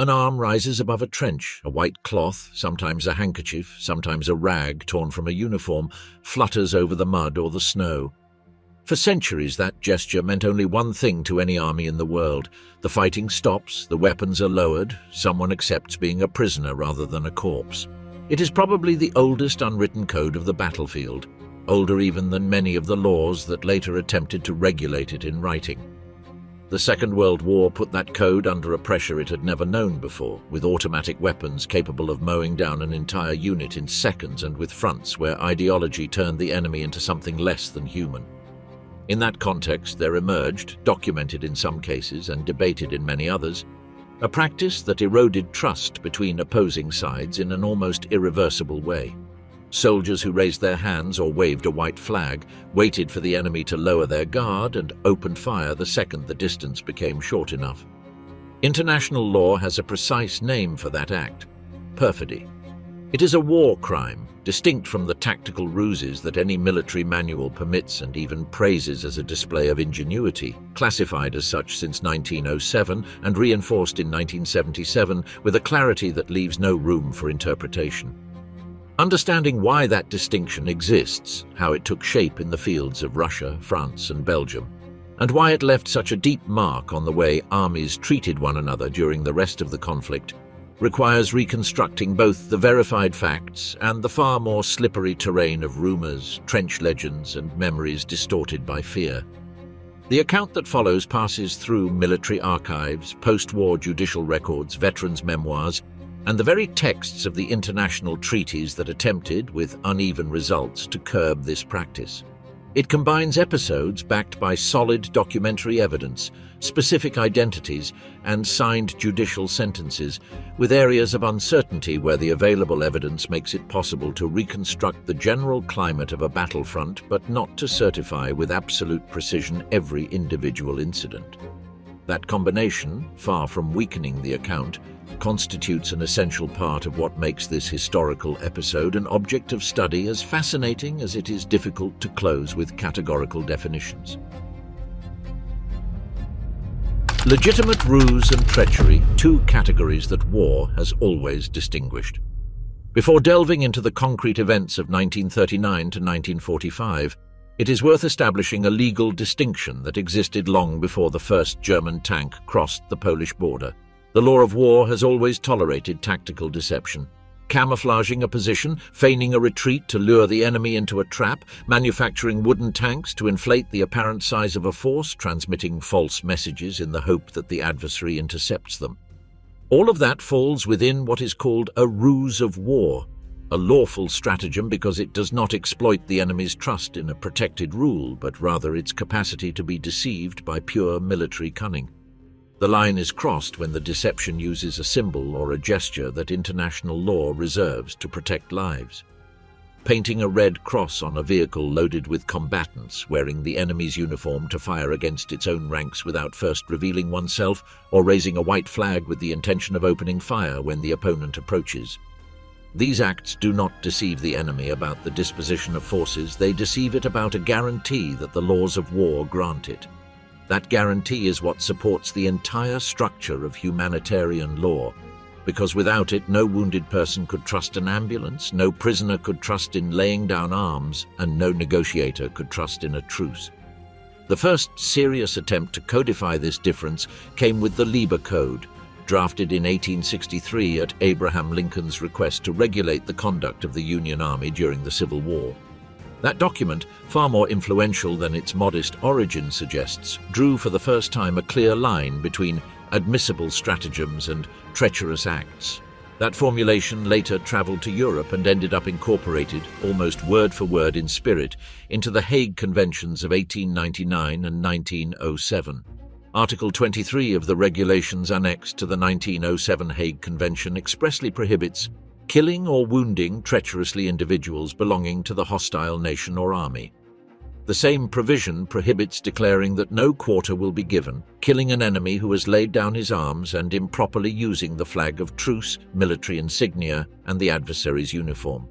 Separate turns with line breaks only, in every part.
An arm rises above a trench, a white cloth, sometimes a handkerchief, sometimes a rag torn from a uniform, flutters over the mud or the snow. For centuries, that gesture meant only one thing to any army in the world. The fighting stops, the weapons are lowered, someone accepts being a prisoner rather than a corpse. It is probably the oldest unwritten code of the battlefield, older even than many of the laws that later attempted to regulate it in writing. The Second World War put that code under a pressure it had never known before, with automatic weapons capable of mowing down an entire unit in seconds and with fronts where ideology turned the enemy into something less than human. In that context, there emerged, documented in some cases and debated in many others, a practice that eroded trust between opposing sides in an almost irreversible way. Soldiers who raised their hands or waved a white flag waited for the enemy to lower their guard and opened fire the second the distance became short enough. International law has a precise name for that act: perfidy. It is a war crime, distinct from the tactical ruses that any military manual permits and even praises as a display of ingenuity, classified as such since 1907 and reinforced in 1977 with a clarity that leaves no room for interpretation. Understanding why that distinction exists, how it took shape in the fields of Russia, France, and Belgium, and why it left such a deep mark on the way armies treated one another during the rest of the conflict, requires reconstructing both the verified facts and the far more slippery terrain of rumors, trench legends, and memories distorted by fear. The account that follows passes through military archives, post-war judicial records, veterans' memoirs, and the very texts of the international treaties that attempted, with uneven results, to curb this practice. It combines episodes backed by solid documentary evidence, specific identities, and signed judicial sentences, with areas of uncertainty where the available evidence makes it possible to reconstruct the general climate of a battlefront, but not to certify with absolute precision every individual incident. That combination, far from weakening the account, constitutes an essential part of what makes this historical episode an object of study as fascinating as it is difficult to close with categorical definitions. Legitimate ruse and treachery, two categories that war has always distinguished. Before delving into the concrete events of 1939 to 1945, it is worth establishing a legal distinction that existed long before the first German tank crossed the Polish border. The law of war has always tolerated tactical deception, camouflaging a position, feigning a retreat to lure the enemy into a trap, manufacturing wooden tanks to inflate the apparent size of a force, transmitting false messages in the hope that the adversary intercepts them. All of that falls within what is called a ruse of war, a lawful stratagem because it does not exploit the enemy's trust in a protected rule, but rather its capacity to be deceived by pure military cunning. The line is crossed when the deception uses a symbol or a gesture that international law reserves to protect lives. Painting a red cross on a vehicle loaded with combatants, wearing the enemy's uniform to fire against its own ranks without first revealing oneself, or raising a white flag with the intention of opening fire when the opponent approaches. These acts do not deceive the enemy about the disposition of forces, they deceive it about a guarantee that the laws of war grant it. That guarantee is what supports the entire structure of humanitarian law, because without it, no wounded person could trust an ambulance, no prisoner could trust in laying down arms, and no negotiator could trust in a truce. The first serious attempt to codify this difference came with the Lieber Code, drafted in 1863 at Abraham Lincoln's request to regulate the conduct of the Union Army during the Civil War. That document, far more influential than its modest origin suggests, drew for the first time a clear line between admissible stratagems and treacherous acts. That formulation later traveled to Europe and ended up incorporated, almost word for word in spirit, into the Hague Conventions of 1899 and 1907. Article 23 of the regulations annexed to the 1907 Hague Convention expressly prohibits killing or wounding treacherously individuals belonging to the hostile nation or army. The same provision prohibits declaring that no quarter will be given, killing an enemy who has laid down his arms, and improperly using the flag of truce, military insignia, and the adversary's uniform.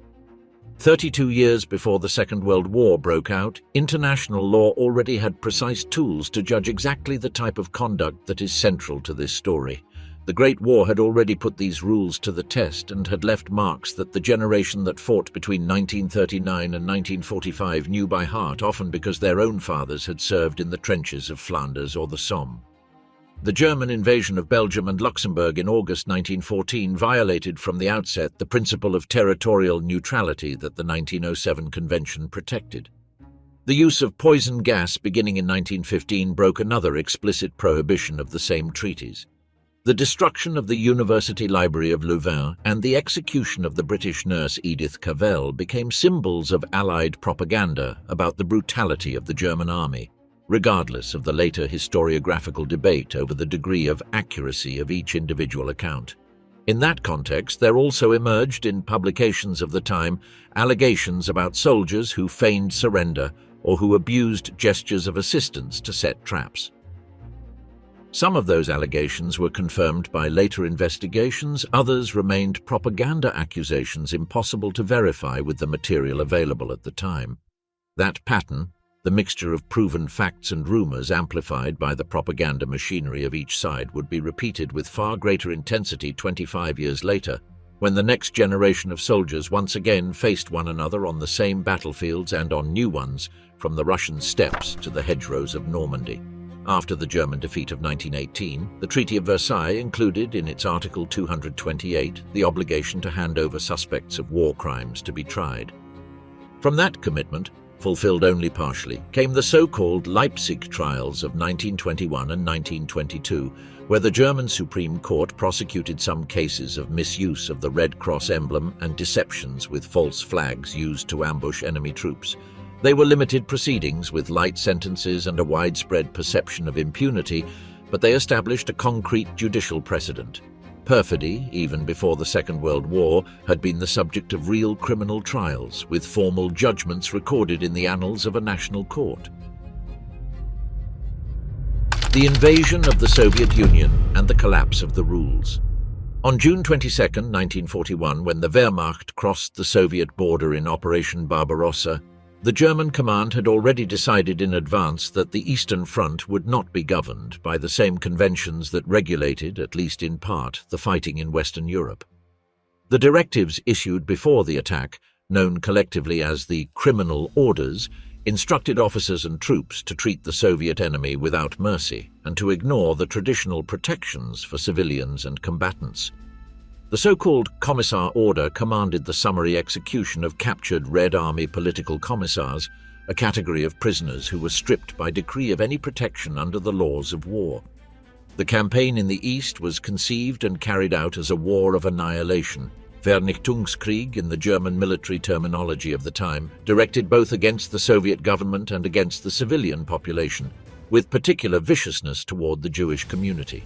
32 years before the Second World War broke out, international law already had precise tools to judge exactly the type of conduct that is central to this story: The Great War had already put these rules to the test and had left marks that the generation that fought between 1939 and 1945 knew by heart, often because their own fathers had served in the trenches of Flanders or the Somme. The German invasion of Belgium and Luxembourg in August 1914 violated from the outset the principle of territorial neutrality that the 1907 Convention protected. The use of poison gas beginning in 1915 broke another explicit prohibition of the same treaties. The destruction of the University Library of Louvain and the execution of the British nurse Edith Cavell became symbols of Allied propaganda about the brutality of the German army, regardless of the later historiographical debate over the degree of accuracy of each individual account. In that context, there also emerged in publications of the time allegations about soldiers who feigned surrender or who abused gestures of assistance to set traps. Some of those allegations were confirmed by later investigations, others remained propaganda accusations impossible to verify with the material available at the time. That pattern, the mixture of proven facts and rumors amplified by the propaganda machinery of each side, would be repeated with far greater intensity 25 years later, when the next generation of soldiers once again faced one another on the same battlefields and on new ones, from the Russian steppes to the hedgerows of Normandy. After the German defeat of 1918, the Treaty of Versailles included in its Article 228 the obligation to hand over suspects of war crimes to be tried. From that commitment, fulfilled only partially, came the so-called Leipzig trials of 1921 and 1922, where the German Supreme Court prosecuted some cases of misuse of the Red Cross emblem and deceptions with false flags used to ambush enemy troops. They were limited proceedings with light sentences and a widespread perception of impunity, but they established a concrete judicial precedent. Perfidy, even before the Second World War, had been the subject of real criminal trials, with formal judgments recorded in the annals of a national court. The invasion of the Soviet Union and the collapse of the rules. On June 22, 1941, when the Wehrmacht crossed the Soviet border in Operation Barbarossa, the German command had already decided in advance that the Eastern Front would not be governed by the same conventions that regulated, at least in part, the fighting in Western Europe. The directives issued before the attack, known collectively as the Criminal Orders, instructed officers and troops to treat the Soviet enemy without mercy and to ignore the traditional protections for civilians and combatants. The so-called Commissar Order commanded the summary execution of captured Red Army political commissars, a category of prisoners who were stripped by decree of any protection under the laws of war. The campaign in the East was conceived and carried out as a war of annihilation, Vernichtungskrieg in the German military terminology of the time, directed both against the Soviet government and against the civilian population, with particular viciousness toward the Jewish community.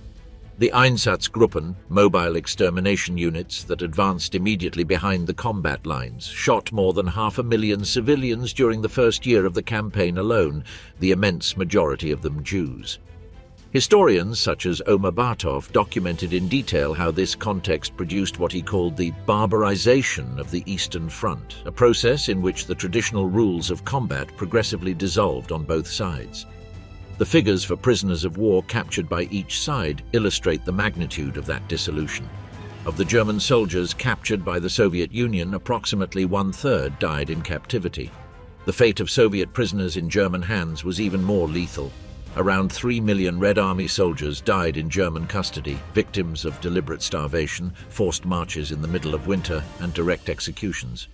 The Einsatzgruppen, mobile extermination units that advanced immediately behind the combat lines, shot more than 500,000 civilians during the first year of the campaign alone, the immense majority of them Jews. Historians such as Omer Bartov documented in detail how this context produced what he called the barbarization of the Eastern Front, a process in which the traditional rules of combat progressively dissolved on both sides. The figures for prisoners of war captured by each side illustrate the magnitude of that dissolution. Of the German soldiers captured by the Soviet Union, approximately 1/3 died in captivity. The fate of Soviet prisoners in German hands was even more lethal. Around 3 million Red Army soldiers died in German custody, victims of deliberate starvation, forced marches in the middle of winter, and direct executions.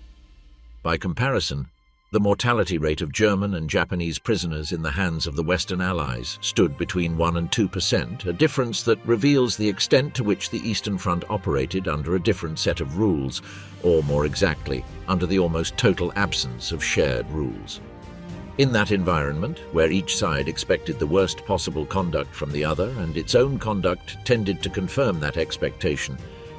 By comparison, the mortality rate of German and Japanese prisoners in the hands of the Western Allies stood between 1% and 2%, a difference that reveals the extent to which the Eastern Front operated under a different set of rules, or more exactly, under the almost total absence of shared rules. In that environment, where each side expected the worst possible conduct from the other and its own conduct tended to confirm that expectation,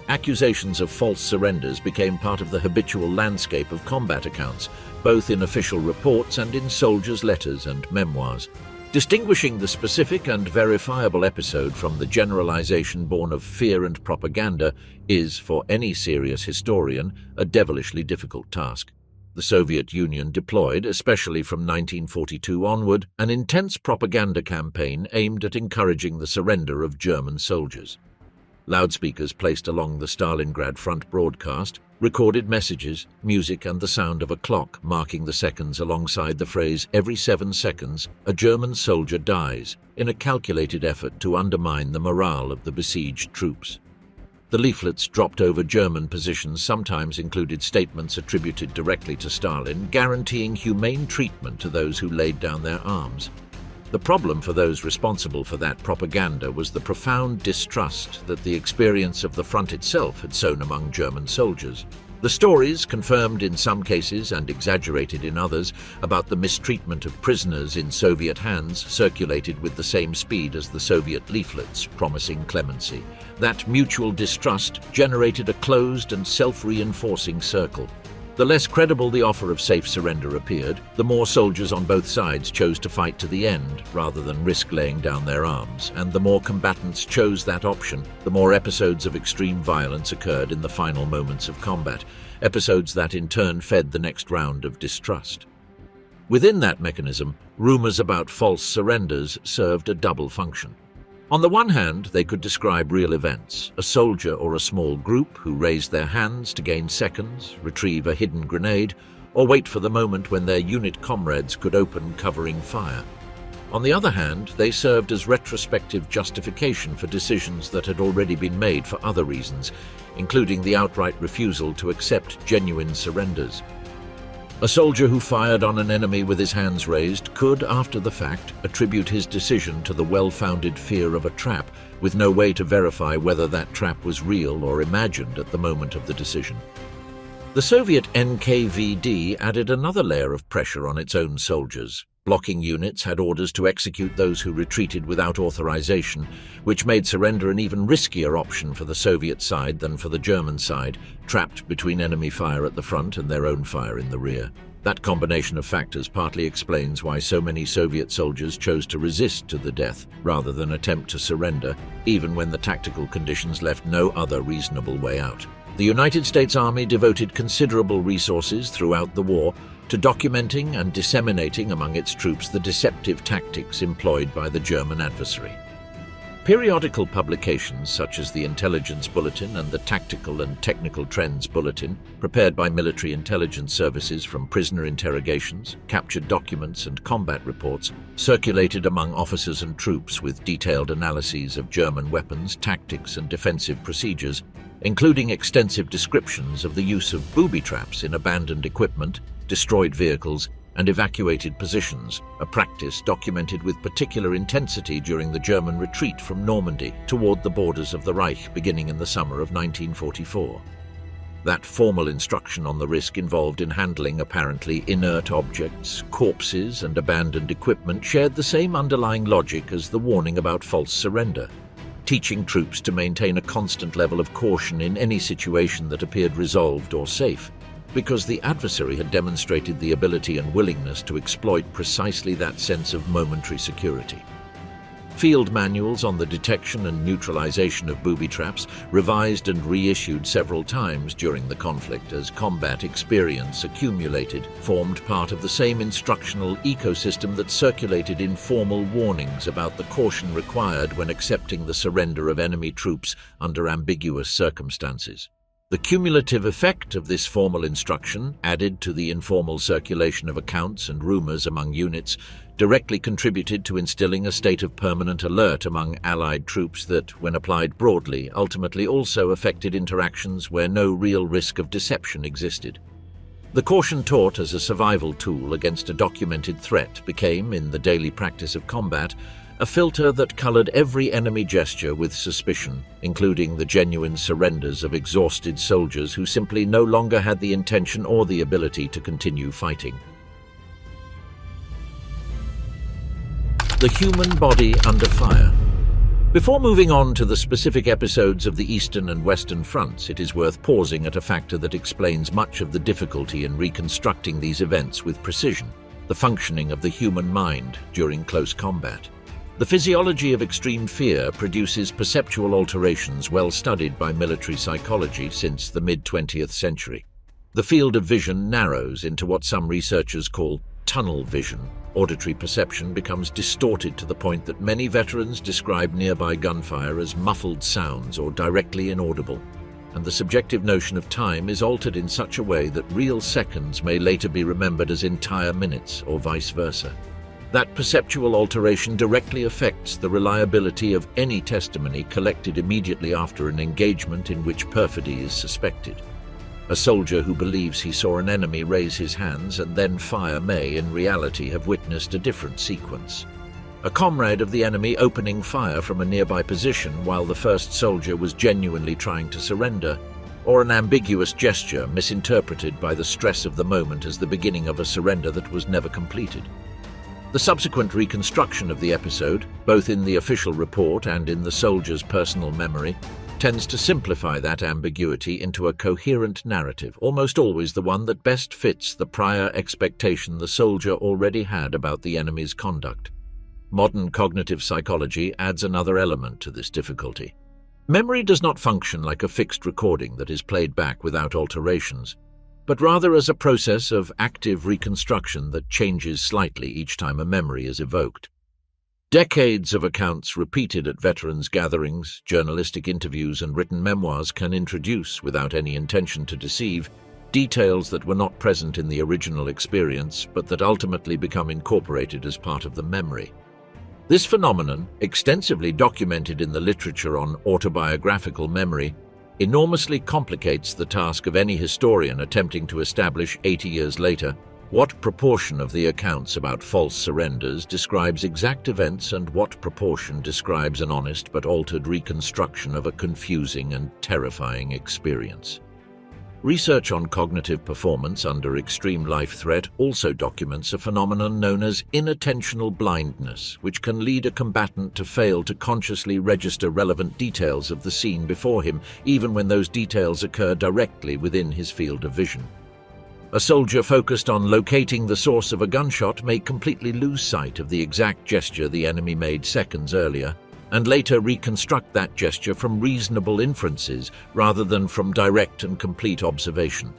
accusations of false surrenders became part of the habitual landscape of combat accounts, both in official reports and in soldiers' letters and memoirs. Distinguishing the specific and verifiable episode from the generalization born of fear and propaganda is, for any serious historian, a devilishly difficult task. The Soviet Union deployed, especially from 1942 onward, an intense propaganda campaign aimed at encouraging the surrender of German soldiers. Loudspeakers placed along the Stalingrad front broadcast recorded messages, music, and the sound of a clock marking the seconds alongside the phrase, "Every 7 seconds, a German soldier dies," in a calculated effort to undermine the morale of the besieged troops. The leaflets dropped over German positions sometimes included statements attributed directly to Stalin, guaranteeing humane treatment to those who laid down their arms. The problem for those responsible for that propaganda was the profound distrust that the experience of the front itself had sown among German soldiers. The stories, confirmed in some cases and exaggerated in others, about the mistreatment of prisoners in Soviet hands circulated with the same speed as the Soviet leaflets promising clemency. That mutual distrust generated a closed and self-reinforcing circle. The less credible the offer of safe surrender appeared, the more soldiers on both sides chose to fight to the end rather than risk laying down their arms, and the more combatants chose that option, the more episodes of extreme violence occurred in the final moments of combat, episodes that in turn fed the next round of distrust. Within that mechanism, rumors about false surrenders served a double function. On the one hand, they could describe real events, a soldier or a small group who raised their hands to gain seconds, retrieve a hidden grenade, or wait for the moment when their unit comrades could open covering fire. On the other hand, they served as retrospective justification for decisions that had already been made for other reasons, including the outright refusal to accept genuine surrenders. A soldier who fired on an enemy with his hands raised could, after the fact, attribute his decision to the well-founded fear of a trap, with no way to verify whether that trap was real or imagined at the moment of the decision. The Soviet NKVD added another layer of pressure on its own soldiers. Blocking units had orders to execute those who retreated without authorization, which made surrender an even riskier option for the Soviet side than for the German side, trapped between enemy fire at the front and their own fire in the rear. That combination of factors partly explains why so many Soviet soldiers chose to resist to the death rather than attempt to surrender, even when the tactical conditions left no other reasonable way out. The United States Army devoted considerable resources throughout the war to documenting and disseminating among its troops the deceptive tactics employed by the German adversary. Periodical publications such as the Intelligence Bulletin and the Tactical and Technical Trends Bulletin, prepared by military intelligence services from prisoner interrogations, captured documents and combat reports, circulated among officers and troops with detailed analyses of German weapons, tactics and defensive procedures, including extensive descriptions of the use of booby traps in abandoned equipment, destroyed vehicles, and evacuated positions, a practice documented with particular intensity during the German retreat from Normandy toward the borders of the Reich beginning in the summer of 1944. That formal instruction on the risk involved in handling apparently inert objects, corpses, and abandoned equipment shared the same underlying logic as the warning about false surrender, teaching troops to maintain a constant level of caution in any situation that appeared resolved or safe, because the adversary had demonstrated the ability and willingness to exploit precisely that sense of momentary security. Field manuals on the detection and neutralization of booby traps, revised and reissued several times during the conflict as combat experience accumulated, formed part of the same instructional ecosystem that circulated informal warnings about the caution required when accepting the surrender of enemy troops under ambiguous circumstances. The cumulative effect of this formal instruction, added to the informal circulation of accounts and rumors among units, directly contributed to instilling a state of permanent alert among Allied troops that, when applied broadly, ultimately also affected interactions where no real risk of deception existed. The caution taught as a survival tool against a documented threat became, in the daily practice of combat, a filter that colored every enemy gesture with suspicion, including the genuine surrenders of exhausted soldiers who simply no longer had the intention or the ability to continue fighting. The human body under fire. Before moving on to the specific episodes of the Eastern and Western fronts, it is worth pausing at a factor that explains much of the difficulty in reconstructing these events with precision: the functioning of the human mind during close combat. The physiology of extreme fear produces perceptual alterations well studied by military psychology since the mid-20th century. The field of vision narrows into what some researchers call tunnel vision. Auditory perception becomes distorted to the point that many veterans describe nearby gunfire as muffled sounds or directly inaudible, and the subjective notion of time is altered in such a way that real seconds may later be remembered as entire minutes or vice versa. That perceptual alteration directly affects the reliability of any testimony collected immediately after an engagement in which perfidy is suspected. A soldier who believes he saw an enemy raise his hands and then fire may, in reality, have witnessed a different sequence. A comrade of the enemy opening fire from a nearby position while the first soldier was genuinely trying to surrender, or an ambiguous gesture misinterpreted by the stress of the moment as the beginning of a surrender that was never completed. The subsequent reconstruction of the episode, both in the official report and in the soldier's personal memory, tends to simplify that ambiguity into a coherent narrative, almost always the one that best fits the prior expectation the soldier already had about the enemy's conduct. Modern cognitive psychology adds another element to this difficulty. Memory does not function like a fixed recording that is played back without alterations, but rather as a process of active reconstruction that changes slightly each time a memory is evoked. Decades of accounts repeated at veterans' gatherings, journalistic interviews, and written memoirs can introduce, without any intention to deceive, details that were not present in the original experience but that ultimately become incorporated as part of the memory. This phenomenon, extensively documented in the literature on autobiographical memory, enormously complicates the task of any historian attempting to establish 80 years later what proportion of the accounts about false surrenders describes exact events and what proportion describes an honest but altered reconstruction of a confusing and terrifying experience. Research on cognitive performance under extreme life threat also documents a phenomenon known as inattentional blindness, which can lead a combatant to fail to consciously register relevant details of the scene before him, even when those details occur directly within his field of vision. A soldier focused on locating the source of a gunshot may completely lose sight of the exact gesture the enemy made seconds earlier, and later reconstruct that gesture from reasonable inferences rather than from direct and complete observation.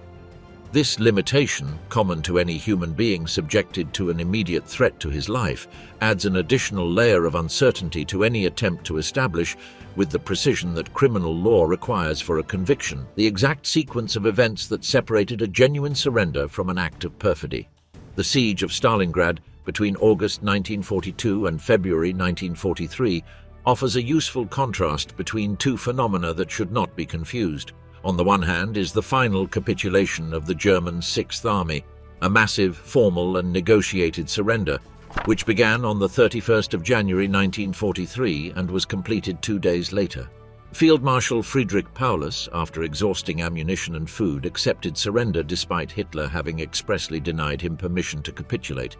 This limitation, common to any human being subjected to an immediate threat to his life, adds an additional layer of uncertainty to any attempt to establish, with the precision that criminal law requires for a conviction, the exact sequence of events that separated a genuine surrender from an act of perfidy. The siege of Stalingrad between August 1942 and February 1943 offers a useful contrast between two phenomena that should not be confused. On the one hand is the final capitulation of the German Sixth Army, a massive, formal and negotiated surrender, which began on the 31st of January 1943 and was completed 2 days later. Field Marshal Friedrich Paulus, after exhausting ammunition and food, accepted surrender despite Hitler having expressly denied him permission to capitulate,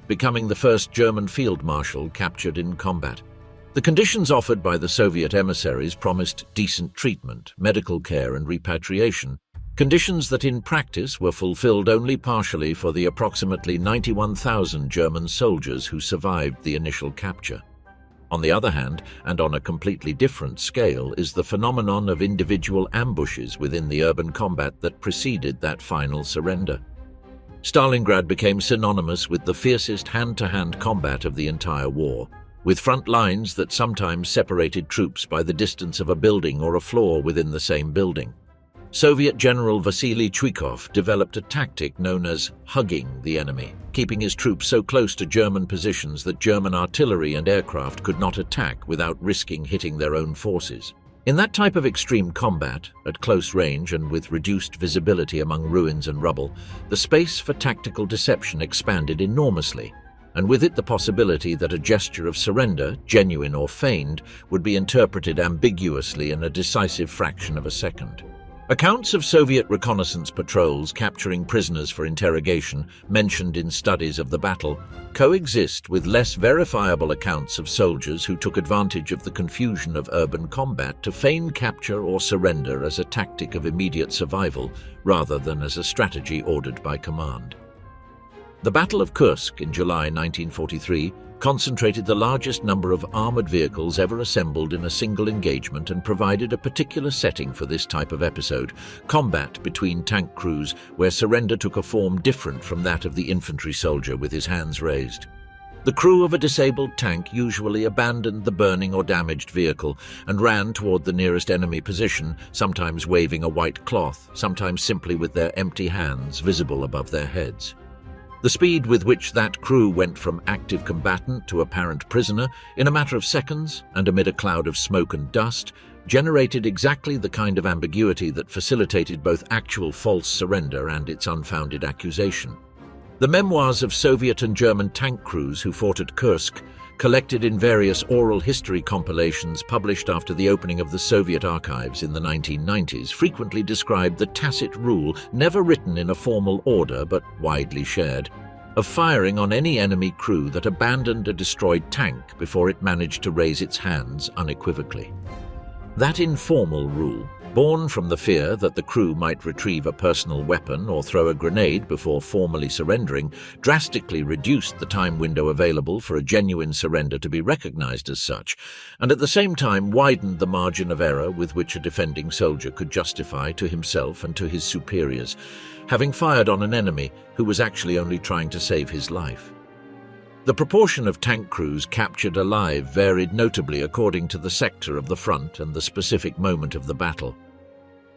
becoming the first German field marshal captured in combat. The conditions offered by the Soviet emissaries promised decent treatment, medical care and repatriation, conditions that in practice were fulfilled only partially for the approximately 91,000 German soldiers who survived the initial capture. On the other hand, and on a completely different scale, is the phenomenon of individual ambushes within the urban combat that preceded that final surrender. Stalingrad became synonymous with the fiercest hand-to-hand combat of the entire war, with front lines that sometimes separated troops by the distance of a building or a floor within the same building. Soviet General Vasily Chuikov developed a tactic known as hugging the enemy, keeping his troops so close to German positions that German artillery and aircraft could not attack without risking hitting their own forces. In that type of extreme combat, at close range and with reduced visibility among ruins and rubble, the space for tactical deception expanded enormously, and with it the possibility that a gesture of surrender, genuine or feigned, would be interpreted ambiguously in a decisive fraction of a second. Accounts of Soviet reconnaissance patrols capturing prisoners for interrogation, mentioned in studies of the battle, coexist with less verifiable accounts of soldiers who took advantage of the confusion of urban combat to feign capture or surrender as a tactic of immediate survival rather than as a strategy ordered by command. The Battle of Kursk in July 1943 concentrated the largest number of armored vehicles ever assembled in a single engagement and provided a particular setting for this type of episode, combat between tank crews, where surrender took a form different from that of the infantry soldier with his hands raised. The crew of a disabled tank usually abandoned the burning or damaged vehicle and ran toward the nearest enemy position, sometimes waving a white cloth, sometimes simply with their empty hands visible above their heads. The speed with which that crew went from active combatant to apparent prisoner in a matter of seconds and amid a cloud of smoke and dust generated exactly the kind of ambiguity that facilitated both actual false surrender and its unfounded accusation. The memoirs of Soviet and German tank crews who fought at Kursk, collected in various oral history compilations published after the opening of the Soviet archives in the 1990s, frequently described the tacit rule, never written in a formal order but widely shared, of firing on any enemy crew that abandoned a destroyed tank before it managed to raise its hands unequivocally. That informal rule, born from the fear that the crew might retrieve a personal weapon or throw a grenade before formally surrendering, drastically reduced the time window available for a genuine surrender to be recognized as such, and at the same time widened the margin of error with which a defending soldier could justify to himself and to his superiors, having fired on an enemy who was actually only trying to save his life. The proportion of tank crews captured alive varied notably according to the sector of the front and the specific moment of the battle.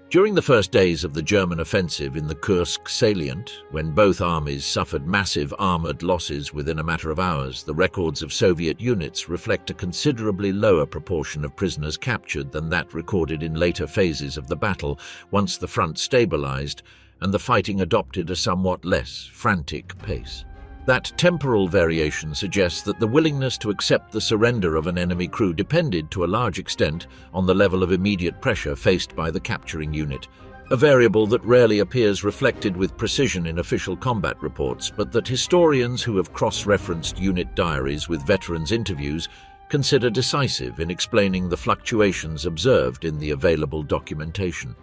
During the first days of the German offensive in the Kursk salient, when both armies suffered massive armored losses within a matter of hours, the records of Soviet units reflect a considerably lower proportion of prisoners captured than that recorded in later phases of the battle, once the front stabilized and the fighting adopted a somewhat less frantic pace. That temporal variation suggests that the willingness to accept the surrender of an enemy crew depended to a large extent on the level of immediate pressure faced by the capturing unit, a variable that rarely appears reflected with precision in official combat reports, but that historians who have cross-referenced unit diaries with veterans' interviews consider decisive in explaining the fluctuations observed in the available documentation.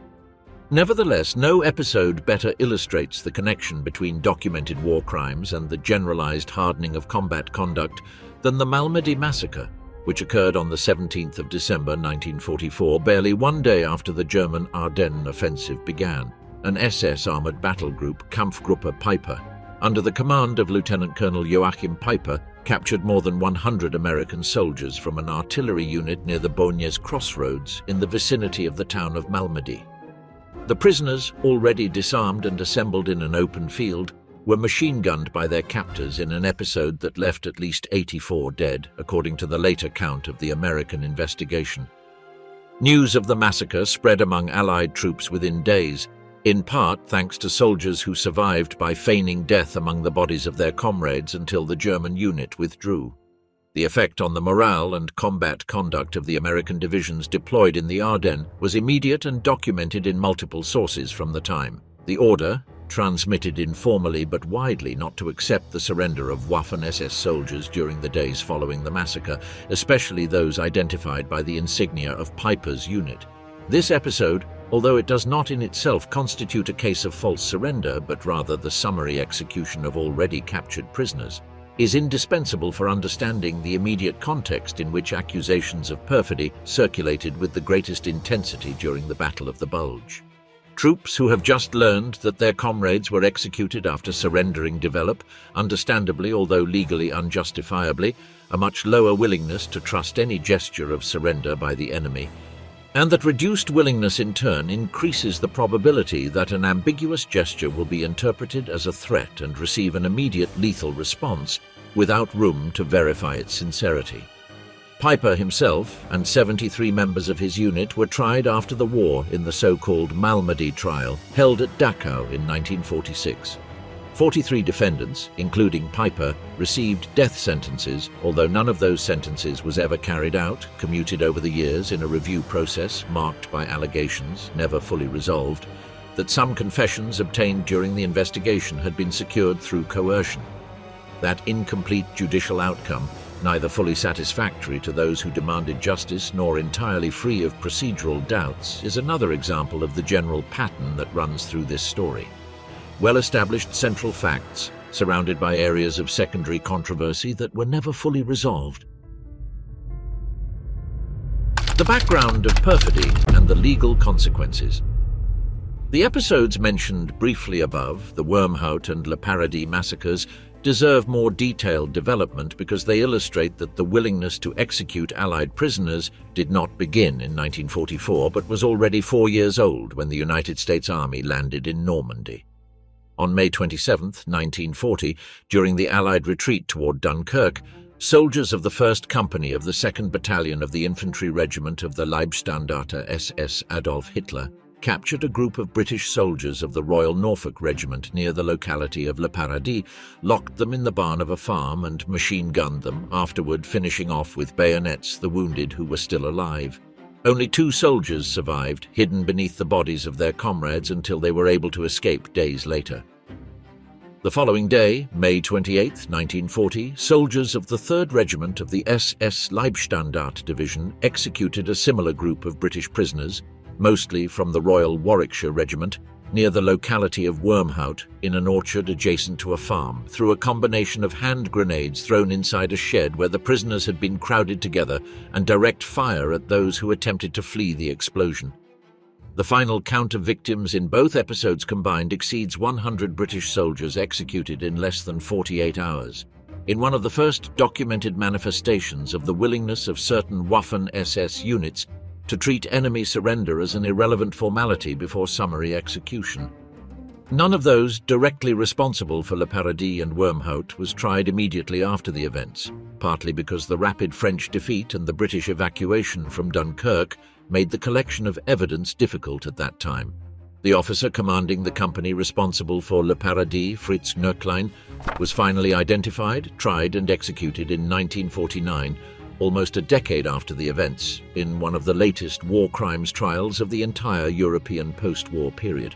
Nevertheless, no episode better illustrates the connection between documented war crimes and the generalized hardening of combat conduct than the Malmedy massacre, which occurred on the 17th of December 1944, barely one day after the German Ardennes offensive began. An SS armored battle group, Kampfgruppe Piper, under the command of Lieutenant Colonel Joachim Piper, captured more than 100 American soldiers from an artillery unit near the Bognes crossroads in the vicinity of the town of Malmedy. The prisoners, already disarmed and assembled in an open field, were machine-gunned by their captors in an episode that left at least 84 dead, according to the later count of the American investigation. News of the massacre spread among Allied troops within days, in part thanks to soldiers who survived by feigning death among the bodies of their comrades until the German unit withdrew. The effect on the morale and combat conduct of the American divisions deployed in the Ardennes was immediate and documented in multiple sources from the time. The order, transmitted informally but widely not to accept the surrender of Waffen-SS soldiers during the days following the massacre, especially those identified by the insignia of Piper's unit. This episode, although it does not in itself constitute a case of false surrender, but rather the summary execution of already captured prisoners, is indispensable for understanding the immediate context in which accusations of perfidy circulated with the greatest intensity during the Battle of the Bulge. Troops who have just learned that their comrades were executed after surrendering develop, understandably although legally unjustifiably, a much lower willingness to trust any gesture of surrender by the enemy, and that reduced willingness in turn increases the probability that an ambiguous gesture will be interpreted as a threat and receive an immediate lethal response without room to verify its sincerity. Piper himself and 73 members of his unit were tried after the war in the so-called Malmedy trial, held at Dachau in 1946. 43 defendants, including Piper, received death sentences, although none of those sentences was ever carried out, commuted over the years in a review process marked by allegations, never fully resolved, that some confessions obtained during the investigation had been secured through coercion. That incomplete judicial outcome, neither fully satisfactory to those who demanded justice nor entirely free of procedural doubts, is another example of the general pattern that runs through this story. Well-established central facts, surrounded by areas of secondary controversy that were never fully resolved. The background of perfidy and the legal consequences. The episodes mentioned briefly above, the Wehrmacht and Le Paradis massacres, deserve more detailed development because they illustrate that the willingness to execute Allied prisoners did not begin in 1944 but was already 4 years old when the United States Army landed in Normandy. On May 27, 1940, during the Allied retreat toward Dunkirk, soldiers of the 1st Company of the 2nd Battalion of the Infantry Regiment of the Leibstandarte SS Adolf Hitler captured a group of British soldiers of the Royal Norfolk Regiment near the locality of Le Paradis, locked them in the barn of a farm and machine-gunned them, afterward finishing off with bayonets the wounded who were still alive. Only 2 soldiers survived, hidden beneath the bodies of their comrades until they were able to escape days later. The following day, May 28, 1940, soldiers of the 3rd Regiment of the SS Leibstandarte Division executed a similar group of British prisoners, mostly from the Royal Warwickshire Regiment, near the locality of Wehrmacht in an orchard adjacent to a farm, through a combination of hand grenades thrown inside a shed where the prisoners had been crowded together and direct fire at those who attempted to flee the explosion. The final count of victims in both episodes combined exceeds 100 British soldiers executed in less than 48 hours. In one of the first documented manifestations of the willingness of certain Waffen-SS units to treat enemy surrender as an irrelevant formality before summary execution. None of those directly responsible for Le Paradis and Wehrmacht was tried immediately after the events, partly because the rapid French defeat and the British evacuation from Dunkirk made the collection of evidence difficult at that time. The officer commanding the company responsible for Le Paradis, Fritz Nöcklein, was finally identified, tried and executed in 1949, almost a decade after the events, in one of the latest war crimes trials of the entire European post-war period.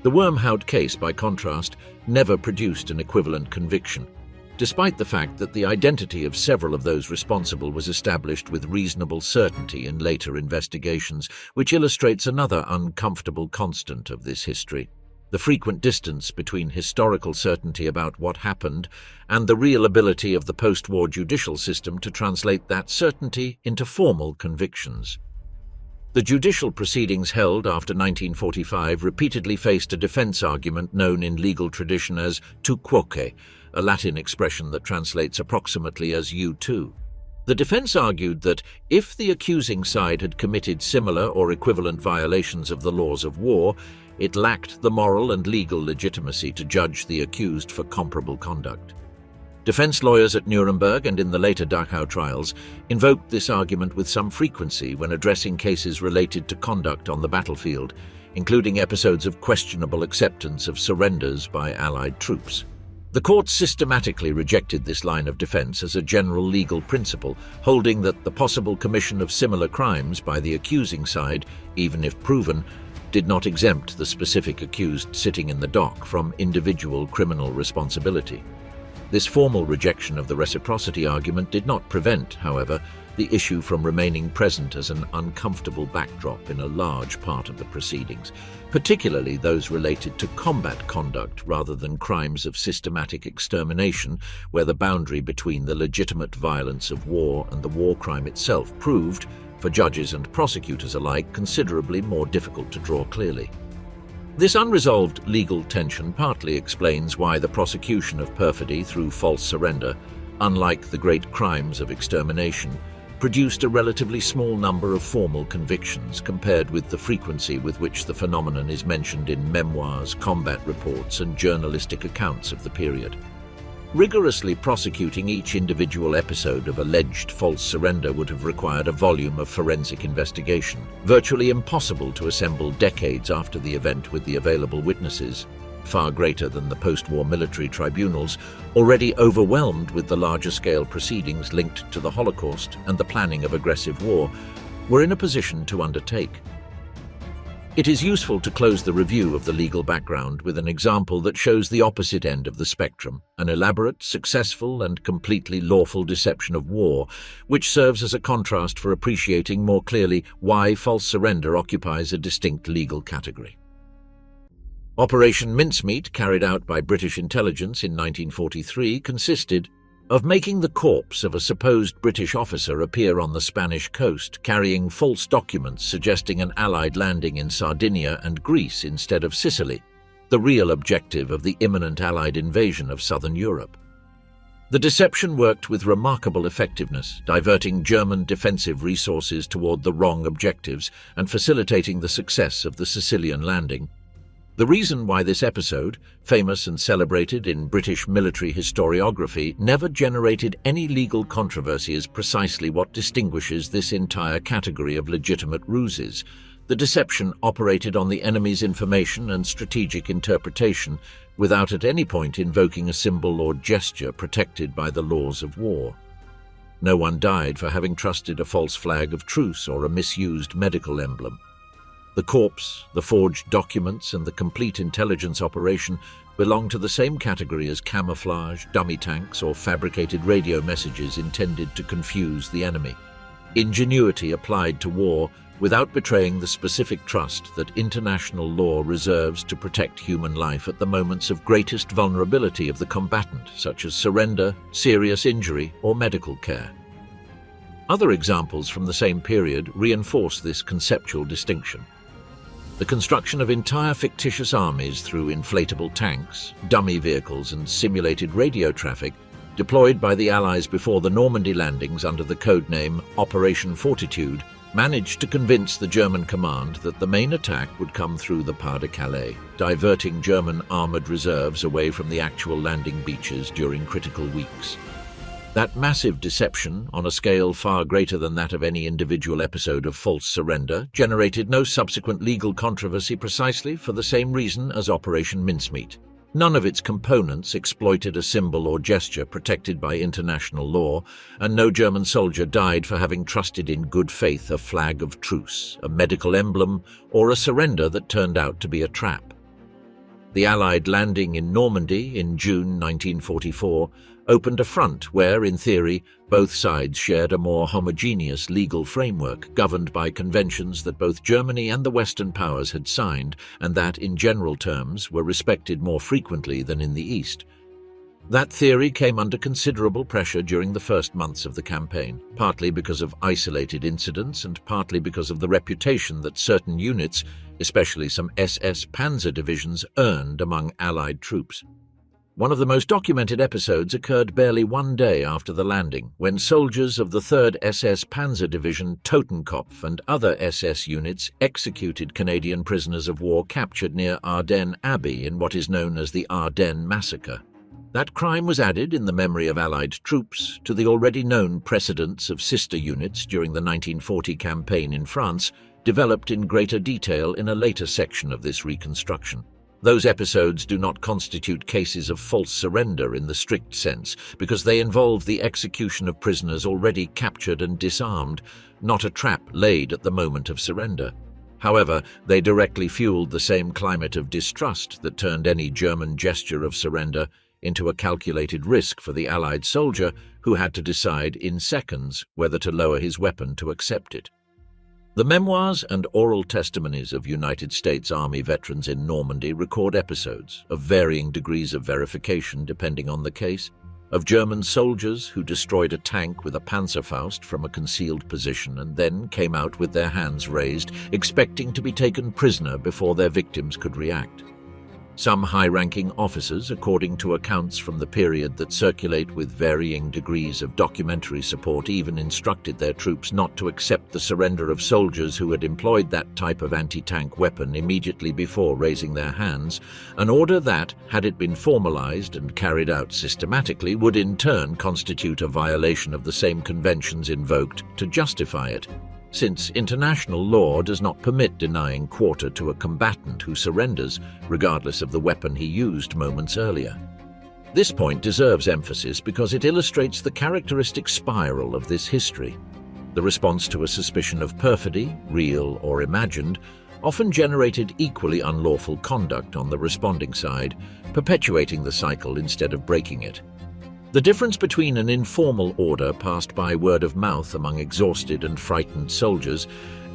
The Wehrmacht case, by contrast, never produced an equivalent conviction, despite the fact that the identity of several of those responsible was established with reasonable certainty in later investigations, which illustrates another uncomfortable constant of this history: the frequent distance between historical certainty about what happened and the real ability of the post-war judicial system to translate that certainty into formal convictions. The judicial proceedings held after 1945 repeatedly faced a defense argument known in legal tradition as tu quoque, a Latin expression that translates approximately as you too. The defense argued that if the accusing side had committed similar or equivalent violations of the laws of war, it lacked the moral and legal legitimacy to judge the accused for comparable conduct. Defense lawyers at Nuremberg and in the later Dachau trials invoked this argument with some frequency when addressing cases related to conduct on the battlefield, including episodes of questionable acceptance of surrenders by Allied troops. The courts systematically rejected this line of defense as a general legal principle, holding that the possible commission of similar crimes by the accusing side, even if proven, did not exempt the specific accused sitting in the dock from individual criminal responsibility. This formal rejection of the reciprocity argument did not prevent, however, the issue from remaining present as an uncomfortable backdrop in a large part of the proceedings, particularly those related to combat conduct rather than crimes of systematic extermination, where the boundary between the legitimate violence of war and the war crime itself proved, for judges and prosecutors alike, considerably more difficult to draw clearly. This unresolved legal tension partly explains why the prosecution of perfidy through false surrender, unlike the great crimes of extermination, produced a relatively small number of formal convictions compared with the frequency with which the phenomenon is mentioned in memoirs, combat reports, and journalistic accounts of the period. Rigorously prosecuting each individual episode of alleged false surrender would have required a volume of forensic investigation, virtually impossible to assemble decades after the event with the available witnesses, far greater than the post-war military tribunals, already overwhelmed with the larger-scale proceedings linked to the Holocaust and the planning of aggressive war, were in a position to undertake. It is useful to close the review of the legal background with an example that shows the opposite end of the spectrum, an elaborate, successful, and completely lawful deception of war, which serves as a contrast for appreciating more clearly why false surrender occupies a distinct legal category. Operation Mincemeat, carried out by British intelligence in 1943, consisted of making the corpse of a supposed British officer appear on the Spanish coast, carrying false documents suggesting an Allied landing in Sardinia and Greece instead of Sicily, the real objective of the imminent Allied invasion of southern Europe. The deception worked with remarkable effectiveness, diverting German defensive resources toward the wrong objectives and facilitating the success of the Sicilian landing. The reason why this episode, famous and celebrated in British military historiography, never generated any legal controversy is precisely what distinguishes this entire category of legitimate ruses. The deception operated on the enemy's information and strategic interpretation without at any point invoking a symbol or gesture protected by the laws of war. No one died for having trusted a false flag of truce or a misused medical emblem. The corpse, the forged documents, and the complete intelligence operation belong to the same category as camouflage, dummy tanks, or fabricated radio messages intended to confuse the enemy. Ingenuity applied to war without betraying the specific trust that international law reserves to protect human life at the moments of greatest vulnerability of the combatant, such as surrender, serious injury, or medical care. Other examples from the same period reinforce this conceptual distinction. The construction of entire fictitious armies through inflatable tanks, dummy vehicles, and simulated radio traffic deployed by the Allies before the Normandy landings under the codename Operation Fortitude managed to convince the German command that the main attack would come through the Pas de Calais, diverting German armoured reserves away from the actual landing beaches during critical weeks. That massive deception, on a scale far greater than that of any individual episode of false surrender, generated no subsequent legal controversy precisely for the same reason as Operation Mincemeat. None of its components exploited a symbol or gesture protected by international law, and no German soldier died for having trusted in good faith a flag of truce, a medical emblem, or a surrender that turned out to be a trap. The Allied landing in Normandy in June 1944 opened a front where, in theory, both sides shared a more homogeneous legal framework governed by conventions that both Germany and the Western powers had signed and that, in general terms, were respected more frequently than in the East. That theory came under considerable pressure during the first months of the campaign, partly because of isolated incidents and partly because of the reputation that certain units, especially some SS Panzer divisions, earned among Allied troops. One of the most documented episodes occurred barely one day after the landing, when soldiers of the 3rd SS Panzer Division Totenkopf and other SS units executed Canadian prisoners of war captured near Ardennes Abbey in what is known as the Ardennes Massacre. That crime was added in the memory of Allied troops to the already known precedents of sister units during the 1940 campaign in France, developed in greater detail in a later section of this reconstruction. Those episodes do not constitute cases of false surrender in the strict sense, because they involve the execution of prisoners already captured and disarmed, not a trap laid at the moment of surrender. However, they directly fueled the same climate of distrust that turned any German gesture of surrender into a calculated risk for the Allied soldier who had to decide in seconds whether to lower his weapon to accept it. The memoirs and oral testimonies of United States Army veterans in Normandy record episodes, of varying degrees of verification depending on the case, of German soldiers who destroyed a tank with a Panzerfaust from a concealed position and then came out with their hands raised, expecting to be taken prisoner before their victims could react. Some high-ranking officers, according to accounts from the period that circulate with varying degrees of documentary support, even instructed their troops not to accept the surrender of soldiers who had employed that type of anti-tank weapon immediately before raising their hands, an order that, had it been formalized and carried out systematically, would in turn constitute a violation of the same conventions invoked to justify it, since international law does not permit denying quarter to a combatant who surrenders, regardless of the weapon he used moments earlier. This point deserves emphasis because it illustrates the characteristic spiral of this history. The response to a suspicion of perfidy, real or imagined, often generated equally unlawful conduct on the responding side, perpetuating the cycle instead of breaking it. The difference between an informal order passed by word of mouth among exhausted and frightened soldiers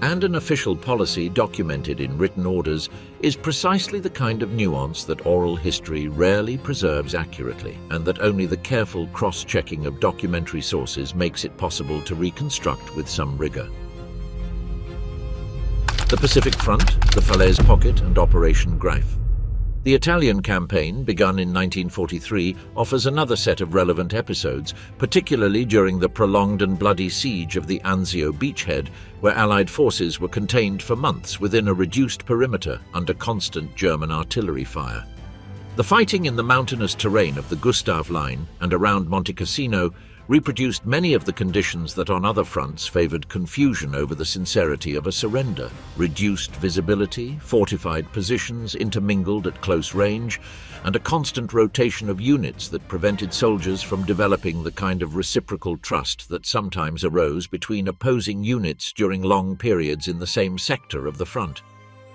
and an official policy documented in written orders is precisely the kind of nuance that oral history rarely preserves accurately, and that only the careful cross-checking of documentary sources makes it possible to reconstruct with some rigor. The Pacific Front, the Falaise Pocket, and Operation Greif. The Italian campaign, begun in 1943, offers another set of relevant episodes, particularly during the prolonged and bloody siege of the Anzio beachhead, where Allied forces were contained for months within a reduced perimeter under constant German artillery fire. The fighting in the mountainous terrain of the Gustav Line and around Monte Cassino reproduced many of the conditions that on other fronts favored confusion over the sincerity of a surrender: reduced visibility, fortified positions intermingled at close range, and a constant rotation of units that prevented soldiers from developing the kind of reciprocal trust that sometimes arose between opposing units during long periods in the same sector of the front.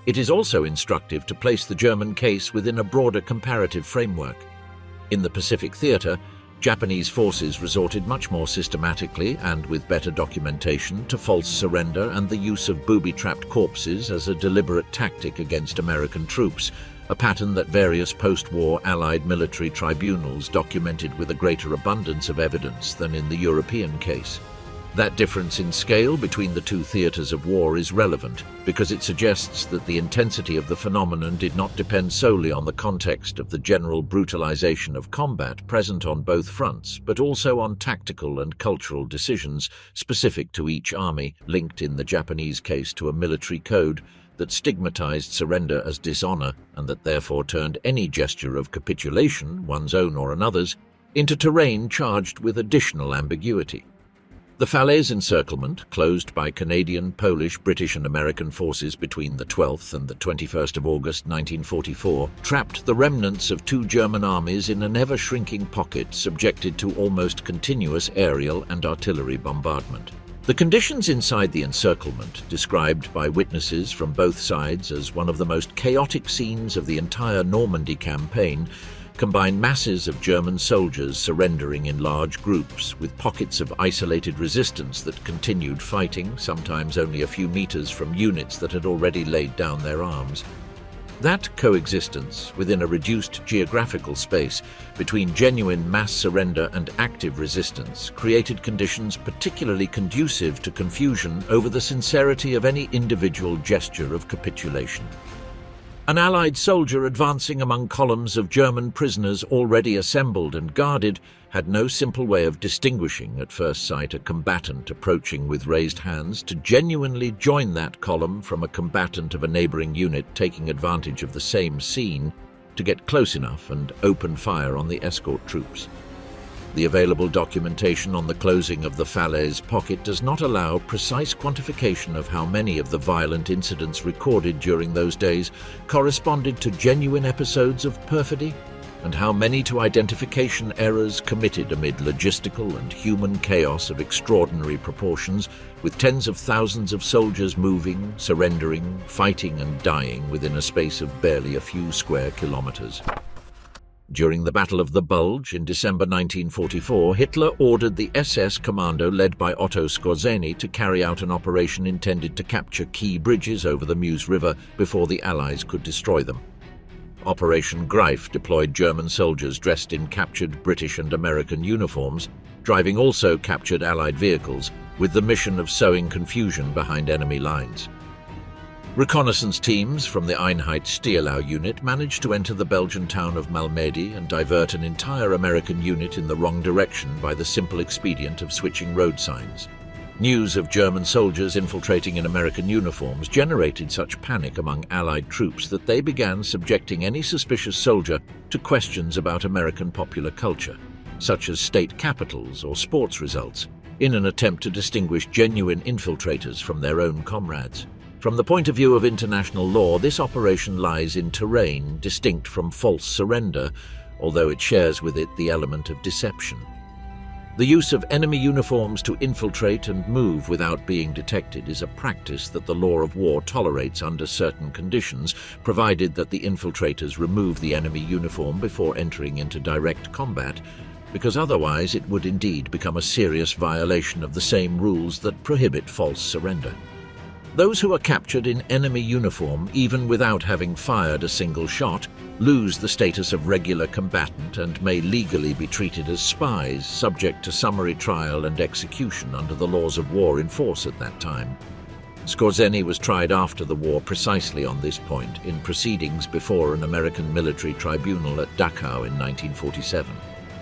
It is also instructive to place the German case within a broader comparative framework. In the Pacific theater, Japanese forces resorted much more systematically and with better documentation to false surrender and the use of booby-trapped corpses as a deliberate tactic against American troops, a pattern that various post-war Allied military tribunals documented with a greater abundance of evidence than in the European case. That difference in scale between the two theaters of war is relevant because it suggests that the intensity of the phenomenon did not depend solely on the context of the general brutalization of combat present on both fronts, but also on tactical and cultural decisions specific to each army, linked in the Japanese case to a military code that stigmatized surrender as dishonor and that therefore turned any gesture of capitulation, one's own or another's, into terrain charged with additional ambiguity. The Falaise encirclement, closed by Canadian, Polish, British and American forces between the 12th and the 21st of August 1944, trapped the remnants of two German armies in an ever-shrinking pocket subjected to almost continuous aerial and artillery bombardment. The conditions inside the encirclement, described by witnesses from both sides as one of the most chaotic scenes of the entire Normandy campaign, combine masses of German soldiers surrendering in large groups with pockets of isolated resistance that continued fighting, sometimes only a few meters from units that had already laid down their arms. That coexistence within a reduced geographical space between genuine mass surrender and active resistance created conditions particularly conducive to confusion over the sincerity of any individual gesture of capitulation. An Allied soldier advancing among columns of German prisoners already assembled and guarded had no simple way of distinguishing at first sight a combatant approaching with raised hands to genuinely join that column from a combatant of a neighboring unit taking advantage of the same scene to get close enough and open fire on the escort troops. The available documentation on the closing of the Falaise pocket does not allow precise quantification of how many of the violent incidents recorded during those days corresponded to genuine episodes of perfidy, and how many to identification errors committed amid logistical and human chaos of extraordinary proportions, with tens of thousands of soldiers moving, surrendering, fighting and dying within a space of barely a few square kilometers. During the Battle of the Bulge in December 1944, Hitler ordered the SS commando led by Otto Skorzeny to carry out an operation intended to capture key bridges over the Meuse River before the Allies could destroy them. Operation Greif deployed German soldiers dressed in captured British and American uniforms, driving also captured Allied vehicles, with the mission of sowing confusion behind enemy lines. Reconnaissance teams from the Einheit Stielau unit managed to enter the Belgian town of Malmedy and divert an entire American unit in the wrong direction by the simple expedient of switching road signs. News of German soldiers infiltrating in American uniforms generated such panic among Allied troops that they began subjecting any suspicious soldier to questions about American popular culture, such as state capitals or sports results, in an attempt to distinguish genuine infiltrators from their own comrades. From the point of view of international law, this operation lies in terrain distinct from false surrender, although it shares with it the element of deception. The use of enemy uniforms to infiltrate and move without being detected is a practice that the law of war tolerates under certain conditions, provided that the infiltrators remove the enemy uniform before entering into direct combat, because otherwise it would indeed become a serious violation of the same rules that prohibit false surrender. Those who are captured in enemy uniform, even without having fired a single shot, lose the status of regular combatant and may legally be treated as spies, subject to summary trial and execution under the laws of war in force at that time. Skorzeny was tried after the war precisely on this point, in proceedings before an American military tribunal at Dachau in 1947.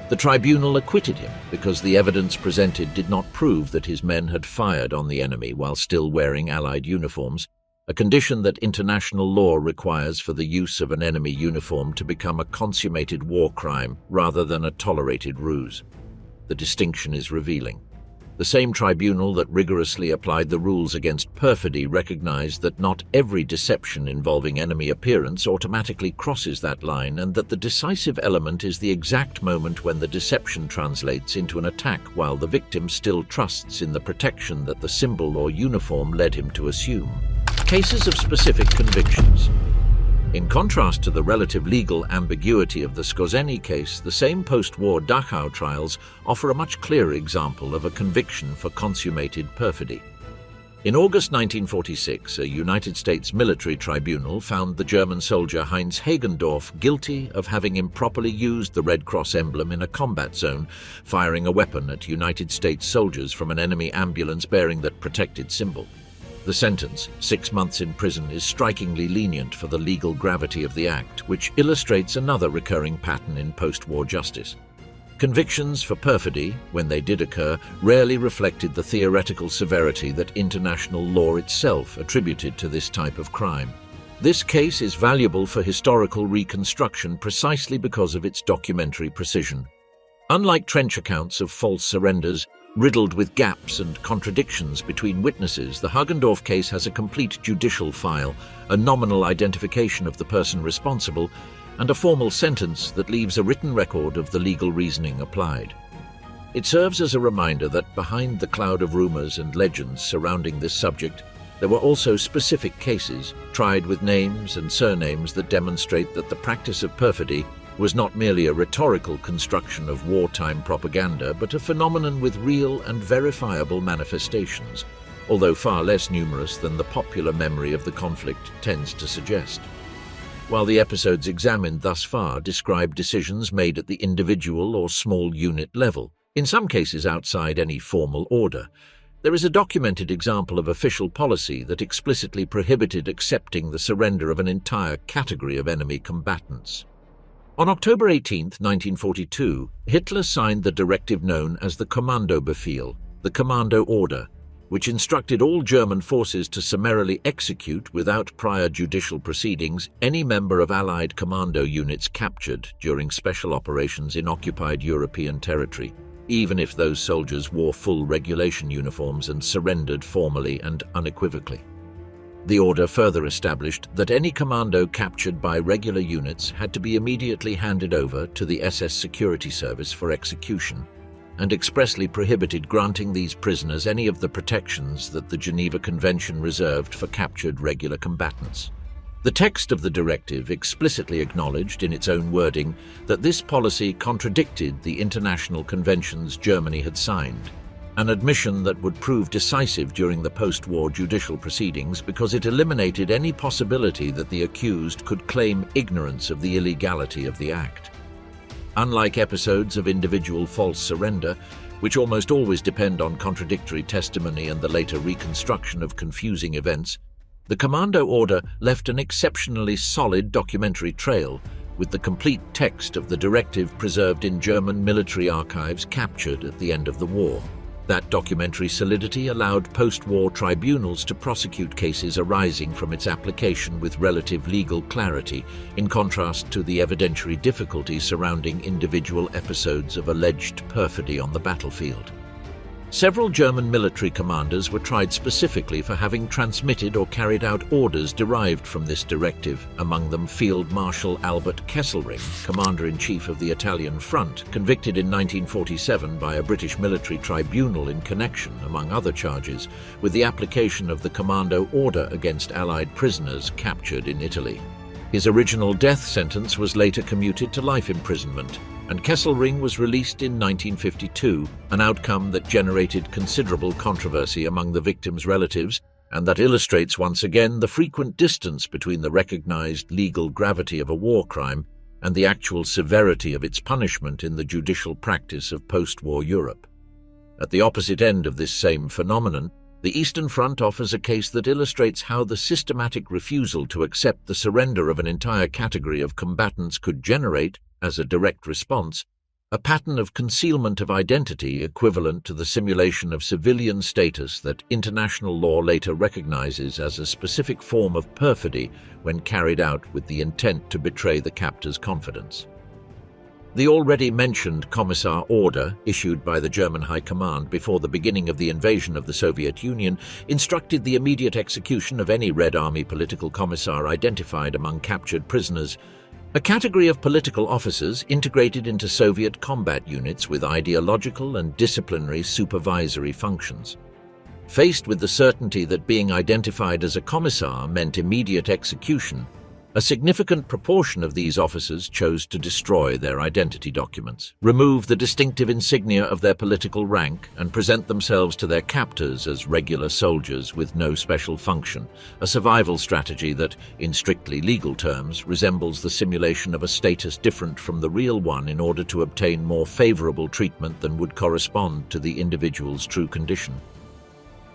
The tribunal acquitted him because the evidence presented did not prove that his men had fired on the enemy while still wearing Allied uniforms, a condition that international law requires for the use of an enemy uniform to become a consummated war crime rather than a tolerated ruse. The distinction is revealing. The same tribunal that rigorously applied the rules against perfidy recognized that not every deception involving enemy appearance automatically crosses that line, and that the decisive element is the exact moment when the deception translates into an attack while the victim still trusts in the protection that the symbol or uniform led him to assume. Cases of specific convictions. In contrast to the relative legal ambiguity of the Skorzeny case, the same post-war Dachau trials offer a much clearer example of a conviction for consummated perfidy. In August 1946, a United States military tribunal found the German soldier Heinz Hagendorf guilty of having improperly used the Red Cross emblem in a combat zone, firing a weapon at United States soldiers from an enemy ambulance bearing that protected symbol. The sentence, 6 months in prison, is strikingly lenient for the legal gravity of the act, which illustrates another recurring pattern in post-war justice. Convictions for perfidy, when they did occur, rarely reflected the theoretical severity that international law itself attributed to this type of crime. This case is valuable for historical reconstruction precisely because of its documentary precision. Unlike trench accounts of false surrenders, riddled with gaps and contradictions between witnesses, the Hagendorf case has a complete judicial file, a nominal identification of the person responsible, and a formal sentence that leaves a written record of the legal reasoning applied. It serves as a reminder that behind the cloud of rumors and legends surrounding this subject, there were also specific cases, tried with names and surnames, that demonstrate that the practice of perfidy was not merely a rhetorical construction of wartime propaganda, but a phenomenon with real and verifiable manifestations, although far less numerous than the popular memory of the conflict tends to suggest. While the episodes examined thus far describe decisions made at the individual or small unit level, in some cases outside any formal order, there is a documented example of official policy that explicitly prohibited accepting the surrender of an entire category of enemy combatants. On October 18, 1942, Hitler signed the directive known as the Kommandobefehl, the Commando Order, which instructed all German forces to summarily execute, without prior judicial proceedings, any member of Allied commando units captured during special operations in occupied European territory, even if those soldiers wore full regulation uniforms and surrendered formally and unequivocally. The order further established that any commando captured by regular units had to be immediately handed over to the SS Security Service for execution, and expressly prohibited granting these prisoners any of the protections that the Geneva Convention reserved for captured regular combatants. The text of the directive explicitly acknowledged in its own wording that this policy contradicted the international conventions Germany had signed, an admission that would prove decisive during the post-war judicial proceedings because it eliminated any possibility that the accused could claim ignorance of the illegality of the act. Unlike episodes of individual false surrender, which almost always depend on contradictory testimony and the later reconstruction of confusing events, the Commando Order left an exceptionally solid documentary trail, with the complete text of the directive preserved in German military archives captured at the end of the war. That documentary solidity allowed post-war tribunals to prosecute cases arising from its application with relative legal clarity, in contrast to the evidentiary difficulties surrounding individual episodes of alleged perfidy on the battlefield. Several German military commanders were tried specifically for having transmitted or carried out orders derived from this directive, among them Field Marshal Albert Kesselring, Commander-in-Chief of the Italian Front, convicted in 1947 by a British military tribunal in connection, among other charges, with the application of the Commando Order against Allied prisoners captured in Italy. His original death sentence was later commuted to life imprisonment, and Kesselring was released in 1952, an outcome that generated considerable controversy among the victims' relatives and that illustrates once again the frequent distance between the recognized legal gravity of a war crime and the actual severity of its punishment in the judicial practice of post-war Europe. At the opposite end of this same phenomenon, the Eastern Front offers a case that illustrates how the systematic refusal to accept the surrender of an entire category of combatants could generate, as a direct response, a pattern of concealment of identity equivalent to the simulation of civilian status that international law later recognizes as a specific form of perfidy when carried out with the intent to betray the captor's confidence. The already mentioned Commissar Order, issued by the German High Command before the beginning of the invasion of the Soviet Union, instructed the immediate execution of any Red Army political commissar identified among captured prisoners, a category of political officers integrated into Soviet combat units with ideological and disciplinary supervisory functions. Faced with the certainty that being identified as a commissar meant immediate execution, a significant proportion of these officers chose to destroy their identity documents, remove the distinctive insignia of their political rank, and present themselves to their captors as regular soldiers with no special function, a survival strategy that, in strictly legal terms, resembles the simulation of a status different from the real one in order to obtain more favorable treatment than would correspond to the individual's true condition.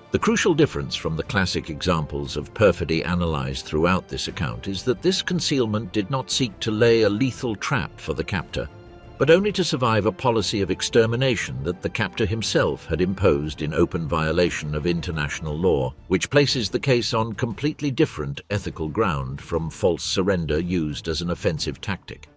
The crucial difference from the classic examples of perfidy analyzed throughout this account is that this concealment did not seek to lay a lethal trap for the captor, but only to survive a policy of extermination that the captor himself had imposed in open violation of international law, which places the case on completely different ethical ground from false surrender used as an offensive tactic.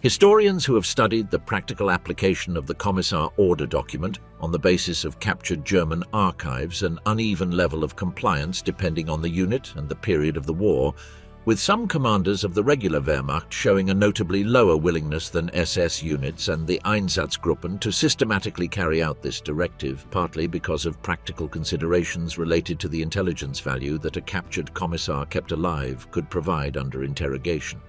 Historians who have studied the practical application of the Commissar Order document on the basis of captured German archives and uneven level of compliance depending on the unit and the period of the war, with some commanders of the regular Wehrmacht showing a notably lower willingness than SS units and the Einsatzgruppen to systematically carry out this directive, partly because of practical considerations related to the intelligence value that a captured commissar kept alive could provide under interrogation.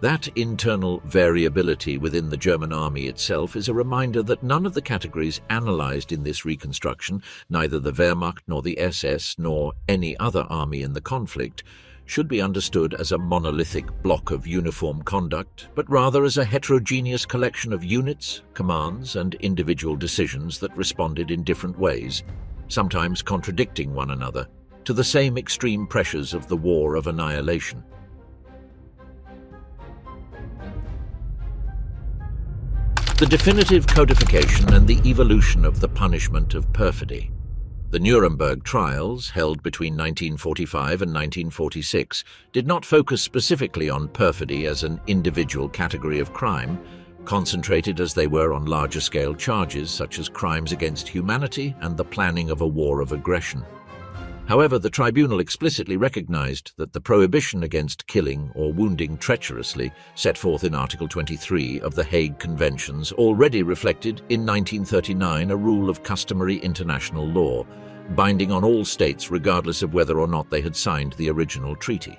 That internal variability within the German army itself is a reminder that none of the categories analyzed in this reconstruction, neither the Wehrmacht nor the SS nor any other army in the conflict, should be understood as a monolithic block of uniform conduct, but rather as a heterogeneous collection of units, commands, and individual decisions that responded in different ways, sometimes contradicting one another, to the same extreme pressures of the war of annihilation. The definitive codification and the evolution of the punishment of perfidy. The Nuremberg trials, held between 1945 and 1946, did not focus specifically on perfidy as an individual category of crime, concentrated as they were on larger-scale charges such as crimes against humanity and the planning of a war of aggression. However, the tribunal explicitly recognized that the prohibition against killing or wounding treacherously, set forth in Article 23 of the Hague Conventions, already reflected in 1939 a rule of customary international law, binding on all states regardless of whether or not they had signed the original treaty.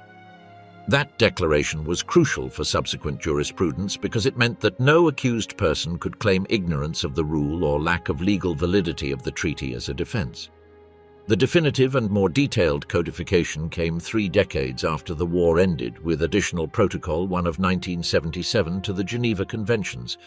That declaration was crucial for subsequent jurisprudence because it meant that no accused person could claim ignorance of the rule or lack of legal validity of the treaty as a defense. The definitive and more detailed codification came 3 decades after the war ended, with Additional Protocol 1 of 1977 to the Geneva Conventions.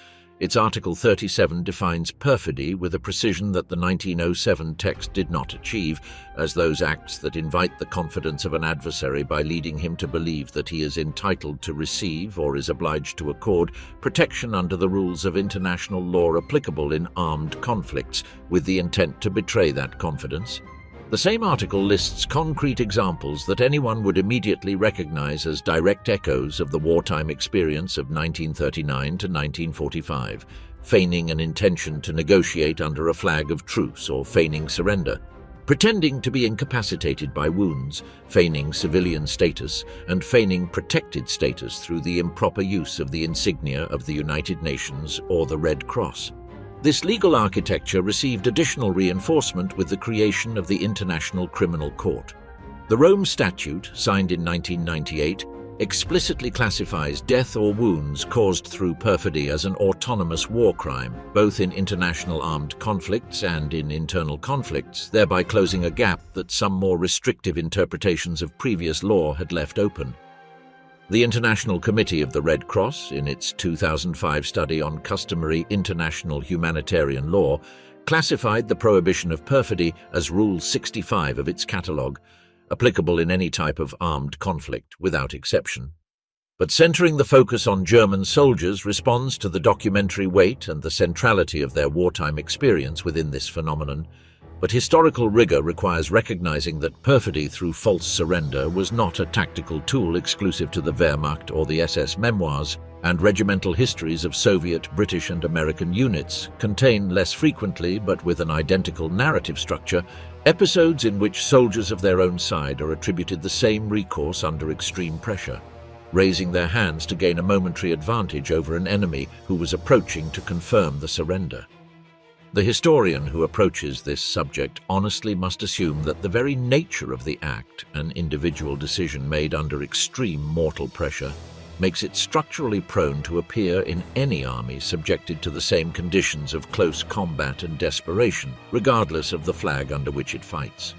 Its Article 37 defines perfidy with a precision that the 1907 text did not achieve, as those acts that invite the confidence of an adversary by leading him to believe that he is entitled to receive or is obliged to accord protection under the rules of international law applicable in armed conflicts, with the intent to betray that confidence. The same article lists concrete examples that anyone would immediately recognize as direct echoes of the wartime experience of 1939 to 1945, feigning an intention to negotiate under a flag of truce or feigning surrender, pretending to be incapacitated by wounds, feigning civilian status, and feigning protected status through the improper use of the insignia of the United Nations or the Red Cross. This legal architecture received additional reinforcement with the creation of the International Criminal Court. The Rome Statute, signed in 1998, explicitly classifies death or wounds caused through perfidy as an autonomous war crime, both in international armed conflicts and in internal conflicts, thereby closing a gap that some more restrictive interpretations of previous law had left open. The International Committee of the Red Cross, in its 2005 study on customary international humanitarian law, classified the prohibition of perfidy as Rule 65 of its catalogue, applicable in any type of armed conflict, without exception. But centering the focus on German soldiers responds to the documentary weight and the centrality of their wartime experience within this phenomenon. But historical rigor requires recognizing that perfidy through false surrender was not a tactical tool exclusive to the Wehrmacht or the SS memoirs, and regimental histories of Soviet, British and American units contain, less frequently but with an identical narrative structure, episodes in which soldiers of their own side are attributed the same recourse under extreme pressure, raising their hands to gain a momentary advantage over an enemy who was approaching to confirm the surrender. The historian who approaches this subject honestly must assume that the very nature of the act, an individual decision made under extreme mortal pressure, makes it structurally prone to appear in any army subjected to the same conditions of close combat and desperation, regardless of the flag under which it fights.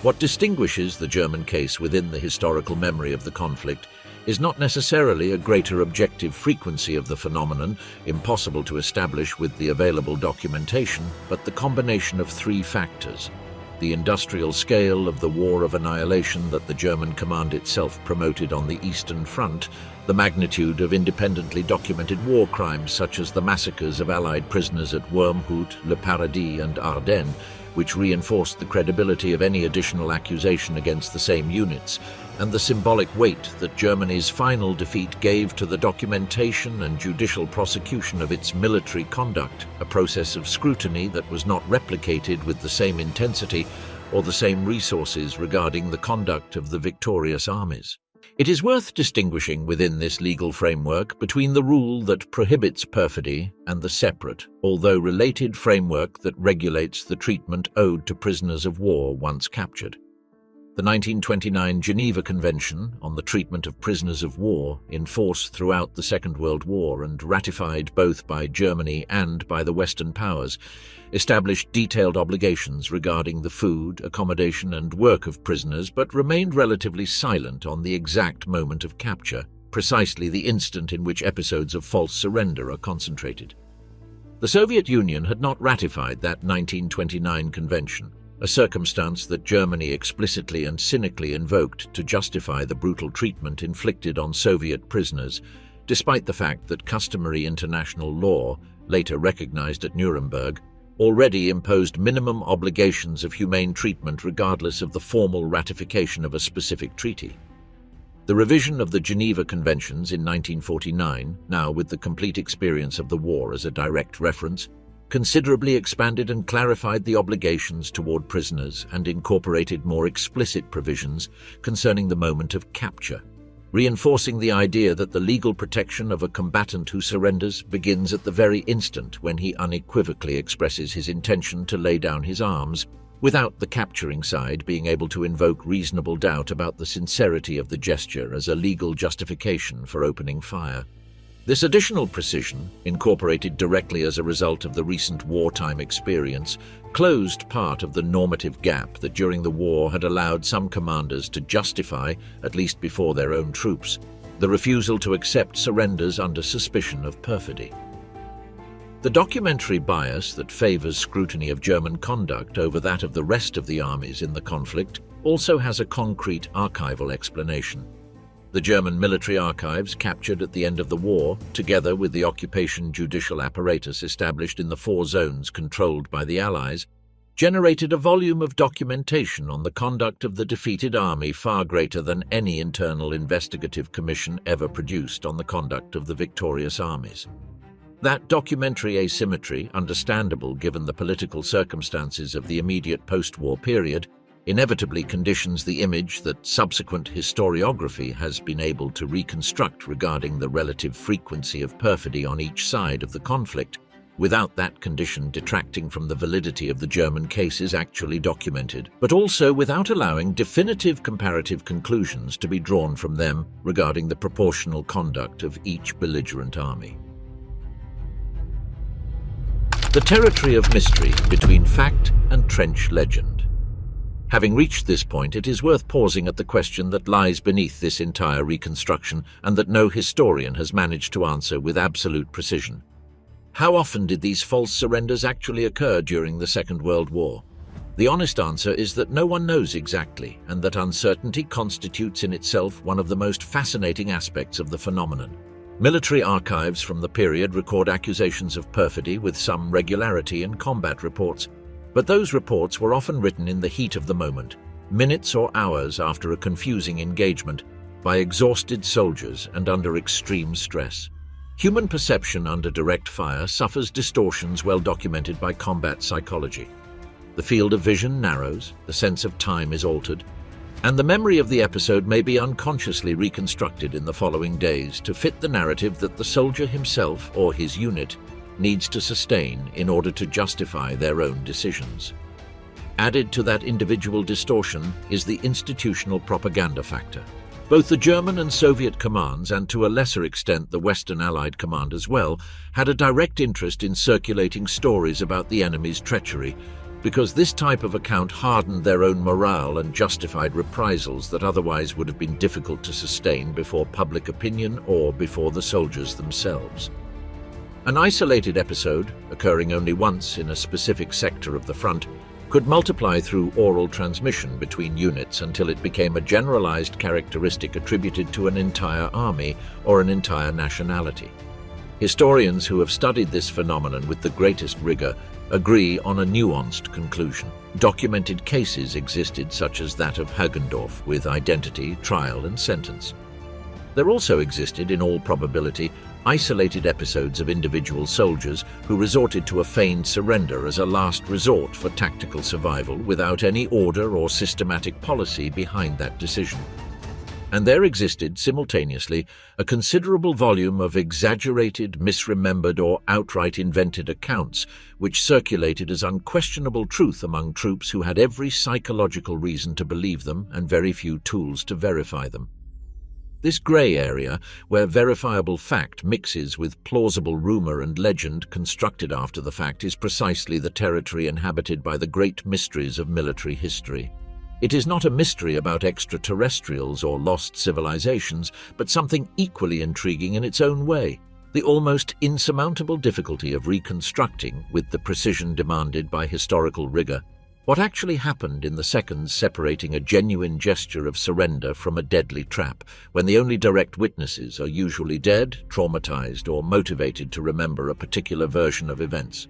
What distinguishes the German case within the historical memory of the conflict is not necessarily a greater objective frequency of the phenomenon, impossible to establish with the available documentation, but the combination of three factors: the industrial scale of the war of annihilation that the German command itself promoted on the Eastern Front, the magnitude of independently documented war crimes such as the massacres of Allied prisoners at Wehrmacht, Le Paradis and Ardennes, which reinforced the credibility of any additional accusation against the same units, and the symbolic weight that Germany's final defeat gave to the documentation and judicial prosecution of its military conduct, a process of scrutiny that was not replicated with the same intensity or the same resources regarding the conduct of the victorious armies. It is worth distinguishing within this legal framework between the rule that prohibits perfidy and the separate, although related, framework that regulates the treatment owed to prisoners of war once captured. The 1929 Geneva Convention on the Treatment of Prisoners of War, in force throughout the Second World War and ratified both by Germany and by the Western powers, established detailed obligations regarding the food, accommodation and work of prisoners, but remained relatively silent on the exact moment of capture, precisely the instant in which episodes of false surrender are concentrated. The Soviet Union had not ratified that 1929 convention, a circumstance that Germany explicitly and cynically invoked to justify the brutal treatment inflicted on Soviet prisoners, despite the fact that customary international law, later recognized at Nuremberg, already imposed minimum obligations of humane treatment regardless of the formal ratification of a specific treaty. The revision of the Geneva Conventions in 1949, now with the complete experience of the war as a direct reference, considerably expanded and clarified the obligations toward prisoners and incorporated more explicit provisions concerning the moment of capture, reinforcing the idea that the legal protection of a combatant who surrenders begins at the very instant when he unequivocally expresses his intention to lay down his arms, without the capturing side being able to invoke reasonable doubt about the sincerity of the gesture as a legal justification for opening fire. This additional precision, incorporated directly as a result of the recent wartime experience, closed part of the normative gap that during the war had allowed some commanders to justify, at least before their own troops, the refusal to accept surrenders under suspicion of perfidy. The documentary bias that favors scrutiny of German conduct over that of the rest of the armies in the conflict also has a concrete archival explanation. The German military archives captured at the end of the war, together with the occupation judicial apparatus established in the 4 zones controlled by the Allies, generated a volume of documentation on the conduct of the defeated army far greater than any internal investigative commission ever produced on the conduct of the victorious armies. That documentary asymmetry, understandable given the political circumstances of the immediate post-war period, inevitably conditions the image that subsequent historiography has been able to reconstruct regarding the relative frequency of perfidy on each side of the conflict, without that condition detracting from the validity of the German cases actually documented, but also without allowing definitive comparative conclusions to be drawn from them regarding the proportional conduct of each belligerent army. The territory of mystery between fact and trench legend. Having reached this point, it is worth pausing at the question that lies beneath this entire reconstruction and that no historian has managed to answer with absolute precision. How often did these false surrenders actually occur during the Second World War? The honest answer is that no one knows exactly, and that uncertainty constitutes in itself one of the most fascinating aspects of the phenomenon. Military archives from the period record accusations of perfidy with some regularity in combat reports, but those reports were often written in the heat of the moment, minutes or hours after a confusing engagement, by exhausted soldiers and under extreme stress. Human perception under direct fire suffers distortions well documented by combat psychology. The field of vision narrows, the sense of time is altered, and the memory of the episode may be unconsciously reconstructed in the following days to fit the narrative that the soldier himself or his unit needs to sustain in order to justify their own decisions. Added to that individual distortion is the institutional propaganda factor. Both the German and Soviet commands, and to a lesser extent the Western Allied command as well, had a direct interest in circulating stories about the enemy's treachery, because this type of account hardened their own morale and justified reprisals that otherwise would have been difficult to sustain before public opinion or before the soldiers themselves. An isolated episode, occurring only once in a specific sector of the front, could multiply through oral transmission between units until it became a generalized characteristic attributed to an entire army or an entire nationality. Historians who have studied this phenomenon with the greatest rigor agree on a nuanced conclusion. Documented cases existed, such as that of Hagendorf, with identity, trial, and sentence. There also existed, in all probability, isolated episodes of individual soldiers who resorted to a feigned surrender as a last resort for tactical survival without any order or systematic policy behind that decision. And there existed, simultaneously, a considerable volume of exaggerated, misremembered, or outright invented accounts which circulated as unquestionable truth among troops who had every psychological reason to believe them and very few tools to verify them. This grey area, where verifiable fact mixes with plausible rumour and legend constructed after the fact, is precisely the territory inhabited by the great mysteries of military history. It is not a mystery about extraterrestrials or lost civilizations, but something equally intriguing in its own way: the almost insurmountable difficulty of reconstructing, with the precision demanded by historical rigor, what actually happened in the seconds separating a genuine gesture of surrender from a deadly trap, when the only direct witnesses are usually dead, traumatized, or motivated to remember a particular version of events.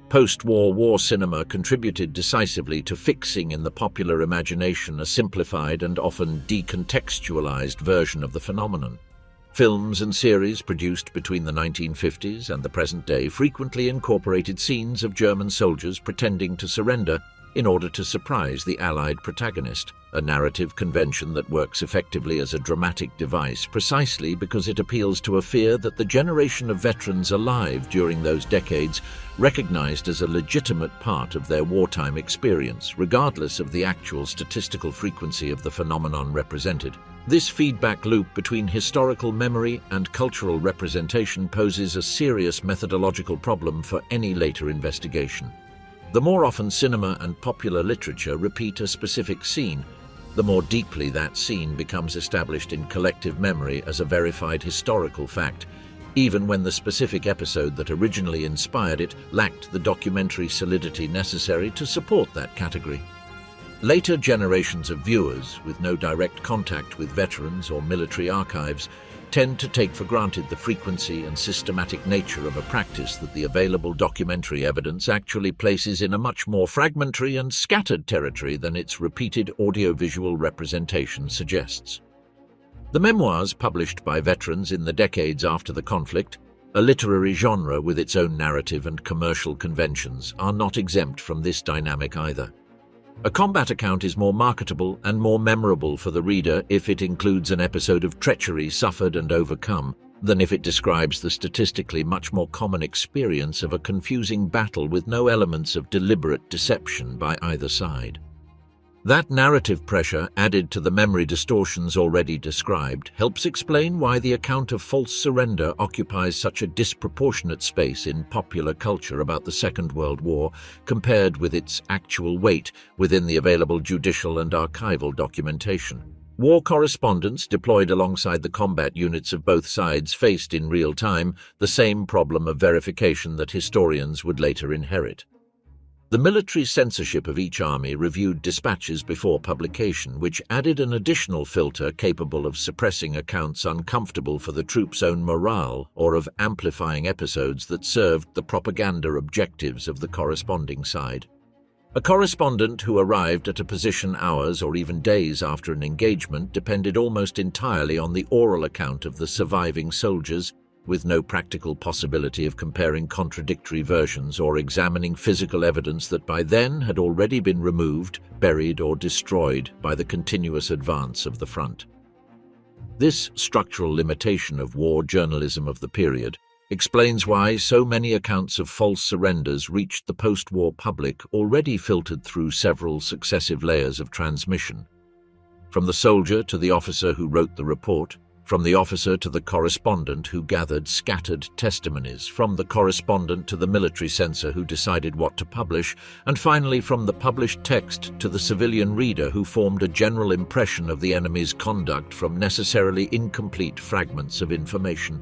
Post-war war cinema contributed decisively to fixing in the popular imagination a simplified and often decontextualized version of the phenomenon. Films and series produced between the 1950s and the present day frequently incorporated scenes of German soldiers pretending to surrender in order to surprise the Allied protagonist, a narrative convention that works effectively as a dramatic device precisely because it appeals to a fear that the generation of veterans alive during those decades recognized as a legitimate part of their wartime experience, regardless of the actual statistical frequency of the phenomenon represented. This feedback loop between historical memory and cultural representation poses a serious methodological problem for any later investigation. The more often cinema and popular literature repeat a specific scene, the more deeply that scene becomes established in collective memory as a verified historical fact, even when the specific episode that originally inspired it lacked the documentary solidity necessary to support that category. Later generations of viewers, with no direct contact with veterans or military archives, tend to take for granted the frequency and systematic nature of a practice that the available documentary evidence actually places in a much more fragmentary and scattered territory than its repeated audiovisual representation suggests. The memoirs published by veterans in the decades after the conflict, a literary genre with its own narrative and commercial conventions, are not exempt from this dynamic either. A combat account is more marketable and more memorable for the reader if it includes an episode of treachery suffered and overcome, than if it describes the statistically much more common experience of a confusing battle with no elements of deliberate deception by either side. That narrative pressure, added to the memory distortions already described, helps explain why the account of false surrender occupies such a disproportionate space in popular culture about the Second World War, compared with its actual weight within the available judicial and archival documentation. War correspondents deployed alongside the combat units of both sides faced in real time the same problem of verification that historians would later inherit. The military censorship of each army reviewed dispatches before publication, which added an additional filter capable of suppressing accounts uncomfortable for the troops' own morale or of amplifying episodes that served the propaganda objectives of the corresponding side. A correspondent who arrived at a position hours or even days after an engagement depended almost entirely on the oral account of the surviving soldiers, with no practical possibility of comparing contradictory versions or examining physical evidence that by then had already been removed, buried, or destroyed by the continuous advance of the front. This structural limitation of war journalism of the period explains why so many accounts of false surrenders reached the post-war public already filtered through several successive layers of transmission. From the soldier to the officer who wrote the report, from the officer to the correspondent who gathered scattered testimonies, from the correspondent to the military censor who decided what to publish, and finally from the published text to the civilian reader who formed a general impression of the enemy's conduct from necessarily incomplete fragments of information.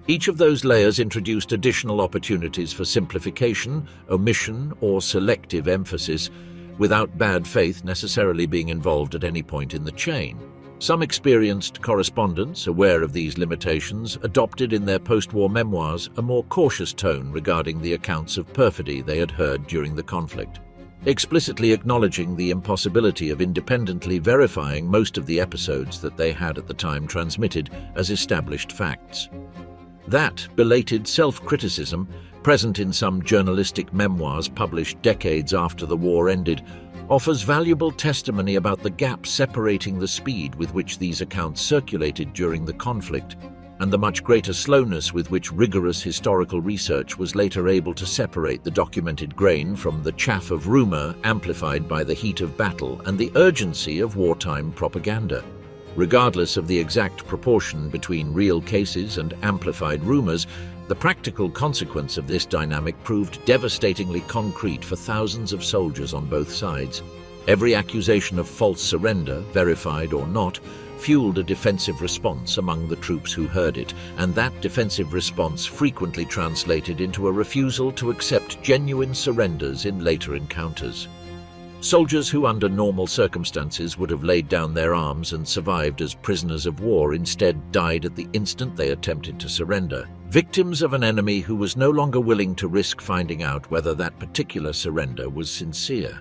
Each of those layers introduced additional opportunities for simplification, omission, or selective emphasis, without bad faith necessarily being involved at any point in the chain. Some experienced correspondents, aware of these limitations, adopted in their post-war memoirs a more cautious tone regarding the accounts of perfidy they had heard during the conflict, explicitly acknowledging the impossibility of independently verifying most of the episodes that they had at the time transmitted as established facts. That belated self-criticism, present in some journalistic memoirs published decades after the war ended, offers valuable testimony about the gap separating the speed with which these accounts circulated during the conflict and the much greater slowness with which rigorous historical research was later able to separate the documented grain from the chaff of rumor amplified by the heat of battle and the urgency of wartime propaganda. Regardless of the exact proportion between real cases and amplified rumors, the practical consequence of this dynamic proved devastatingly concrete for thousands of soldiers on both sides. Every accusation of false surrender, verified or not, fueled a defensive response among the troops who heard it, and that defensive response frequently translated into a refusal to accept genuine surrenders in later encounters. Soldiers who under normal circumstances would have laid down their arms and survived as prisoners of war instead died at the instant they attempted to surrender, victims of an enemy who was no longer willing to risk finding out whether that particular surrender was sincere.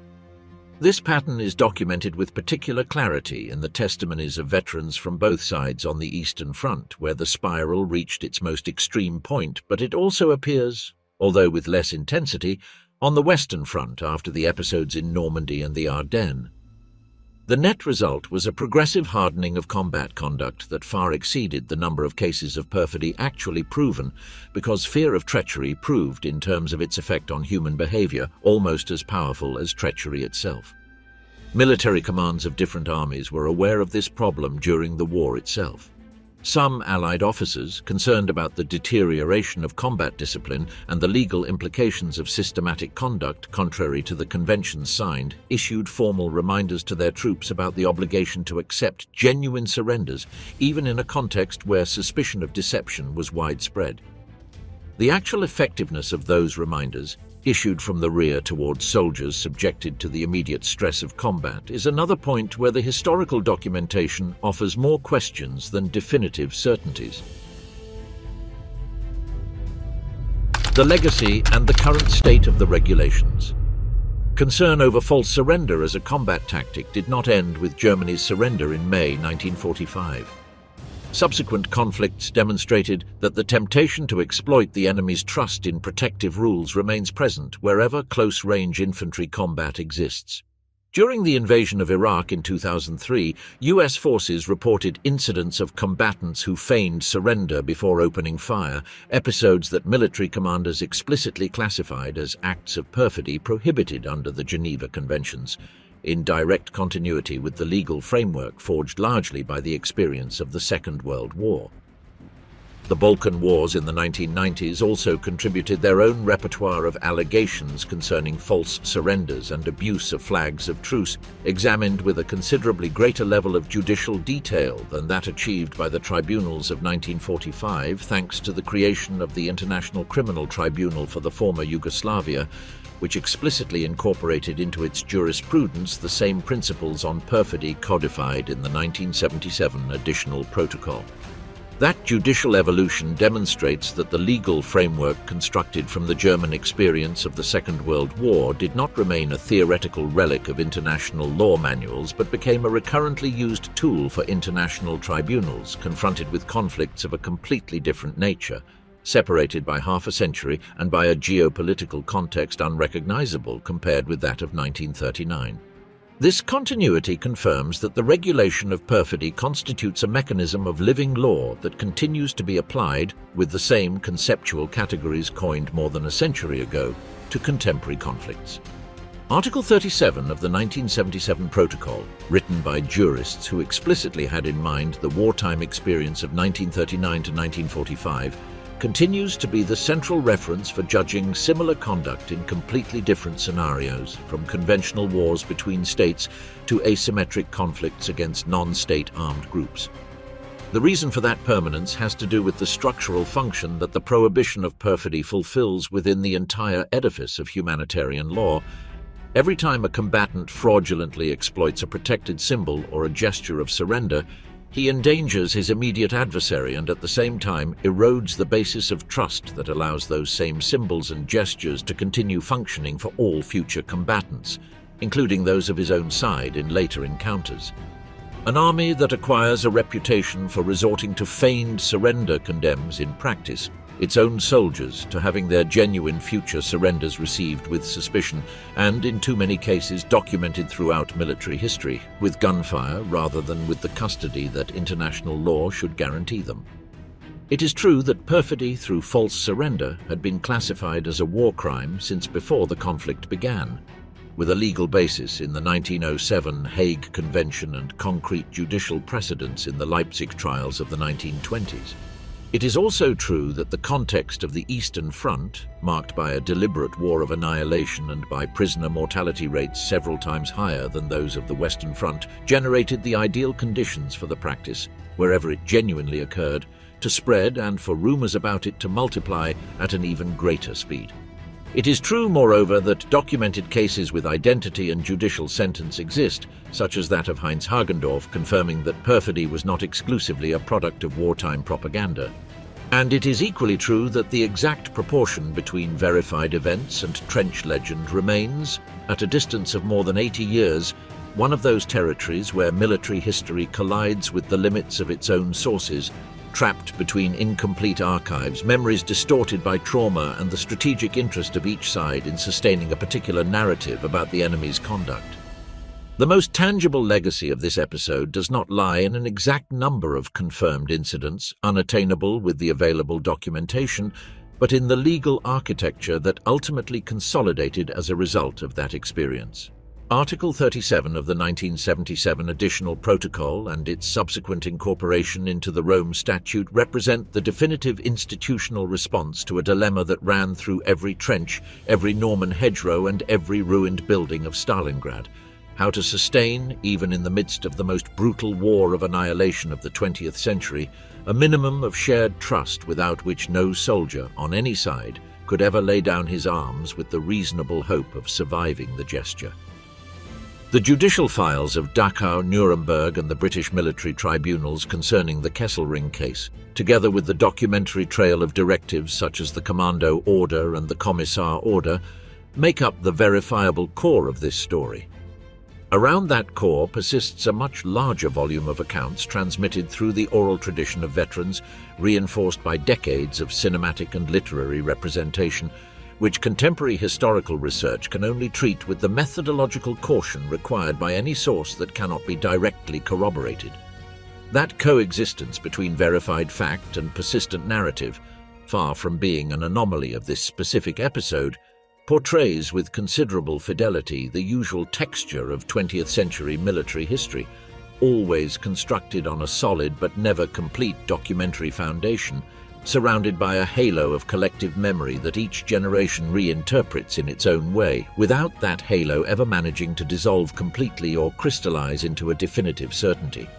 This pattern is documented with particular clarity in the testimonies of veterans from both sides on the Eastern Front, where the spiral reached its most extreme point, but it also appears, although with less intensity, on the Western Front after the episodes in Normandy and the Ardennes. The net result was a progressive hardening of combat conduct that far exceeded the number of cases of perfidy actually proven, because fear of treachery proved, in terms of its effect on human behavior, almost as powerful as treachery itself. Military commands of different armies were aware of this problem during the war itself. Some Allied officers, concerned about the deterioration of combat discipline and the legal implications of systematic conduct contrary to the conventions signed, issued formal reminders to their troops about the obligation to accept genuine surrenders, even in a context where suspicion of deception was widespread. The actual effectiveness of those reminders, issued from the rear towards soldiers subjected to the immediate stress of combat, is another point where the historical documentation offers more questions than definitive certainties. The legacy and the current state of the regulations. Concern over false surrender as a combat tactic did not end with Germany's surrender in May 1945. Subsequent conflicts demonstrated that the temptation to exploit the enemy's trust in protective rules remains present wherever close-range infantry combat exists. During the invasion of Iraq in 2003, US forces reported incidents of combatants who feigned surrender before opening fire, episodes that military commanders explicitly classified as acts of perfidy prohibited under the Geneva Conventions, in direct continuity with the legal framework forged largely by the experience of the Second World War. The Balkan Wars in the 1990s also contributed their own repertoire of allegations concerning false surrenders and abuse of flags of truce, examined with a considerably greater level of judicial detail than that achieved by the tribunals of 1945, thanks to the creation of the International Criminal Tribunal for the former Yugoslavia, which explicitly incorporated into its jurisprudence the same principles on perfidy codified in the 1977 Additional Protocol. That judicial evolution demonstrates that the legal framework constructed from the German experience of the Second World War did not remain a theoretical relic of international law manuals, but became a recurrently used tool for international tribunals confronted with conflicts of a completely different nature, separated by half a century and by a geopolitical context unrecognizable compared with that of 1939. This continuity confirms that the regulation of perfidy constitutes a mechanism of living law that continues to be applied, with the same conceptual categories coined more than a century ago, to contemporary conflicts. Article 37 of the 1977 Protocol, written by jurists who explicitly had in mind the wartime experience of 1939 to 1945, continues to be the central reference for judging similar conduct in completely different scenarios, from conventional wars between states to asymmetric conflicts against non-state armed groups. The reason for that permanence has to do with the structural function that the prohibition of perfidy fulfills within the entire edifice of humanitarian law. Every time a combatant fraudulently exploits a protected symbol or a gesture of surrender, he endangers his immediate adversary and at the same time erodes the basis of trust that allows those same symbols and gestures to continue functioning for all future combatants, including those of his own side in later encounters. An army that acquires a reputation for resorting to feigned surrender condemns, in practice, its own soldiers to having their genuine future surrenders received with suspicion and, in too many cases, documented throughout military history, with gunfire rather than with the custody that international law should guarantee them. It is true that perfidy through false surrender had been classified as a war crime since before the conflict began, with a legal basis in the 1907 Hague Convention and concrete judicial precedents in the Leipzig trials of the 1920s. It is also true that the context of the Eastern Front, marked by a deliberate war of annihilation and by prisoner mortality rates several times higher than those of the Western Front, generated the ideal conditions for the practice, wherever it genuinely occurred, to spread and for rumors about it to multiply at an even greater speed. It is true, moreover, that documented cases with identity and judicial sentence exist, such as that of Heinz Hagendorf confirming that perfidy was not exclusively a product of wartime propaganda. And it is equally true that the exact proportion between verified events and trench legend remains, at a distance of more than 80 years, one of those territories where military history collides with the limits of its own sources, trapped between incomplete archives, memories distorted by trauma, and the strategic interest of each side in sustaining a particular narrative about the enemy's conduct. The most tangible legacy of this episode does not lie in an exact number of confirmed incidents, unattainable with the available documentation, but in the legal architecture that ultimately consolidated as a result of that experience. Article 37 of the 1977 Additional Protocol and its subsequent incorporation into the Rome Statute represent the definitive institutional response to a dilemma that ran through every trench, every Norman hedgerow, and every ruined building of Stalingrad: how to sustain, even in the midst of the most brutal war of annihilation of the 20th century, a minimum of shared trust without which no soldier, on any side, could ever lay down his arms with the reasonable hope of surviving the gesture. The judicial files of Dachau, Nuremberg, and the British military tribunals concerning the Kesselring case, together with the documentary trail of directives such as the Commando Order and the Commissar Order, make up the verifiable core of this story. Around that core persists a much larger volume of accounts transmitted through the oral tradition of veterans, reinforced by decades of cinematic and literary representation, which contemporary historical research can only treat with the methodological caution required by any source that cannot be directly corroborated. That coexistence between verified fact and persistent narrative, far from being an anomaly of this specific episode, portrays with considerable fidelity the usual texture of 20th century military history, always constructed on a solid but never complete documentary foundation, surrounded by a halo of collective memory that each generation reinterprets in its own way, without that halo ever managing to dissolve completely or crystallize into a definitive certainty.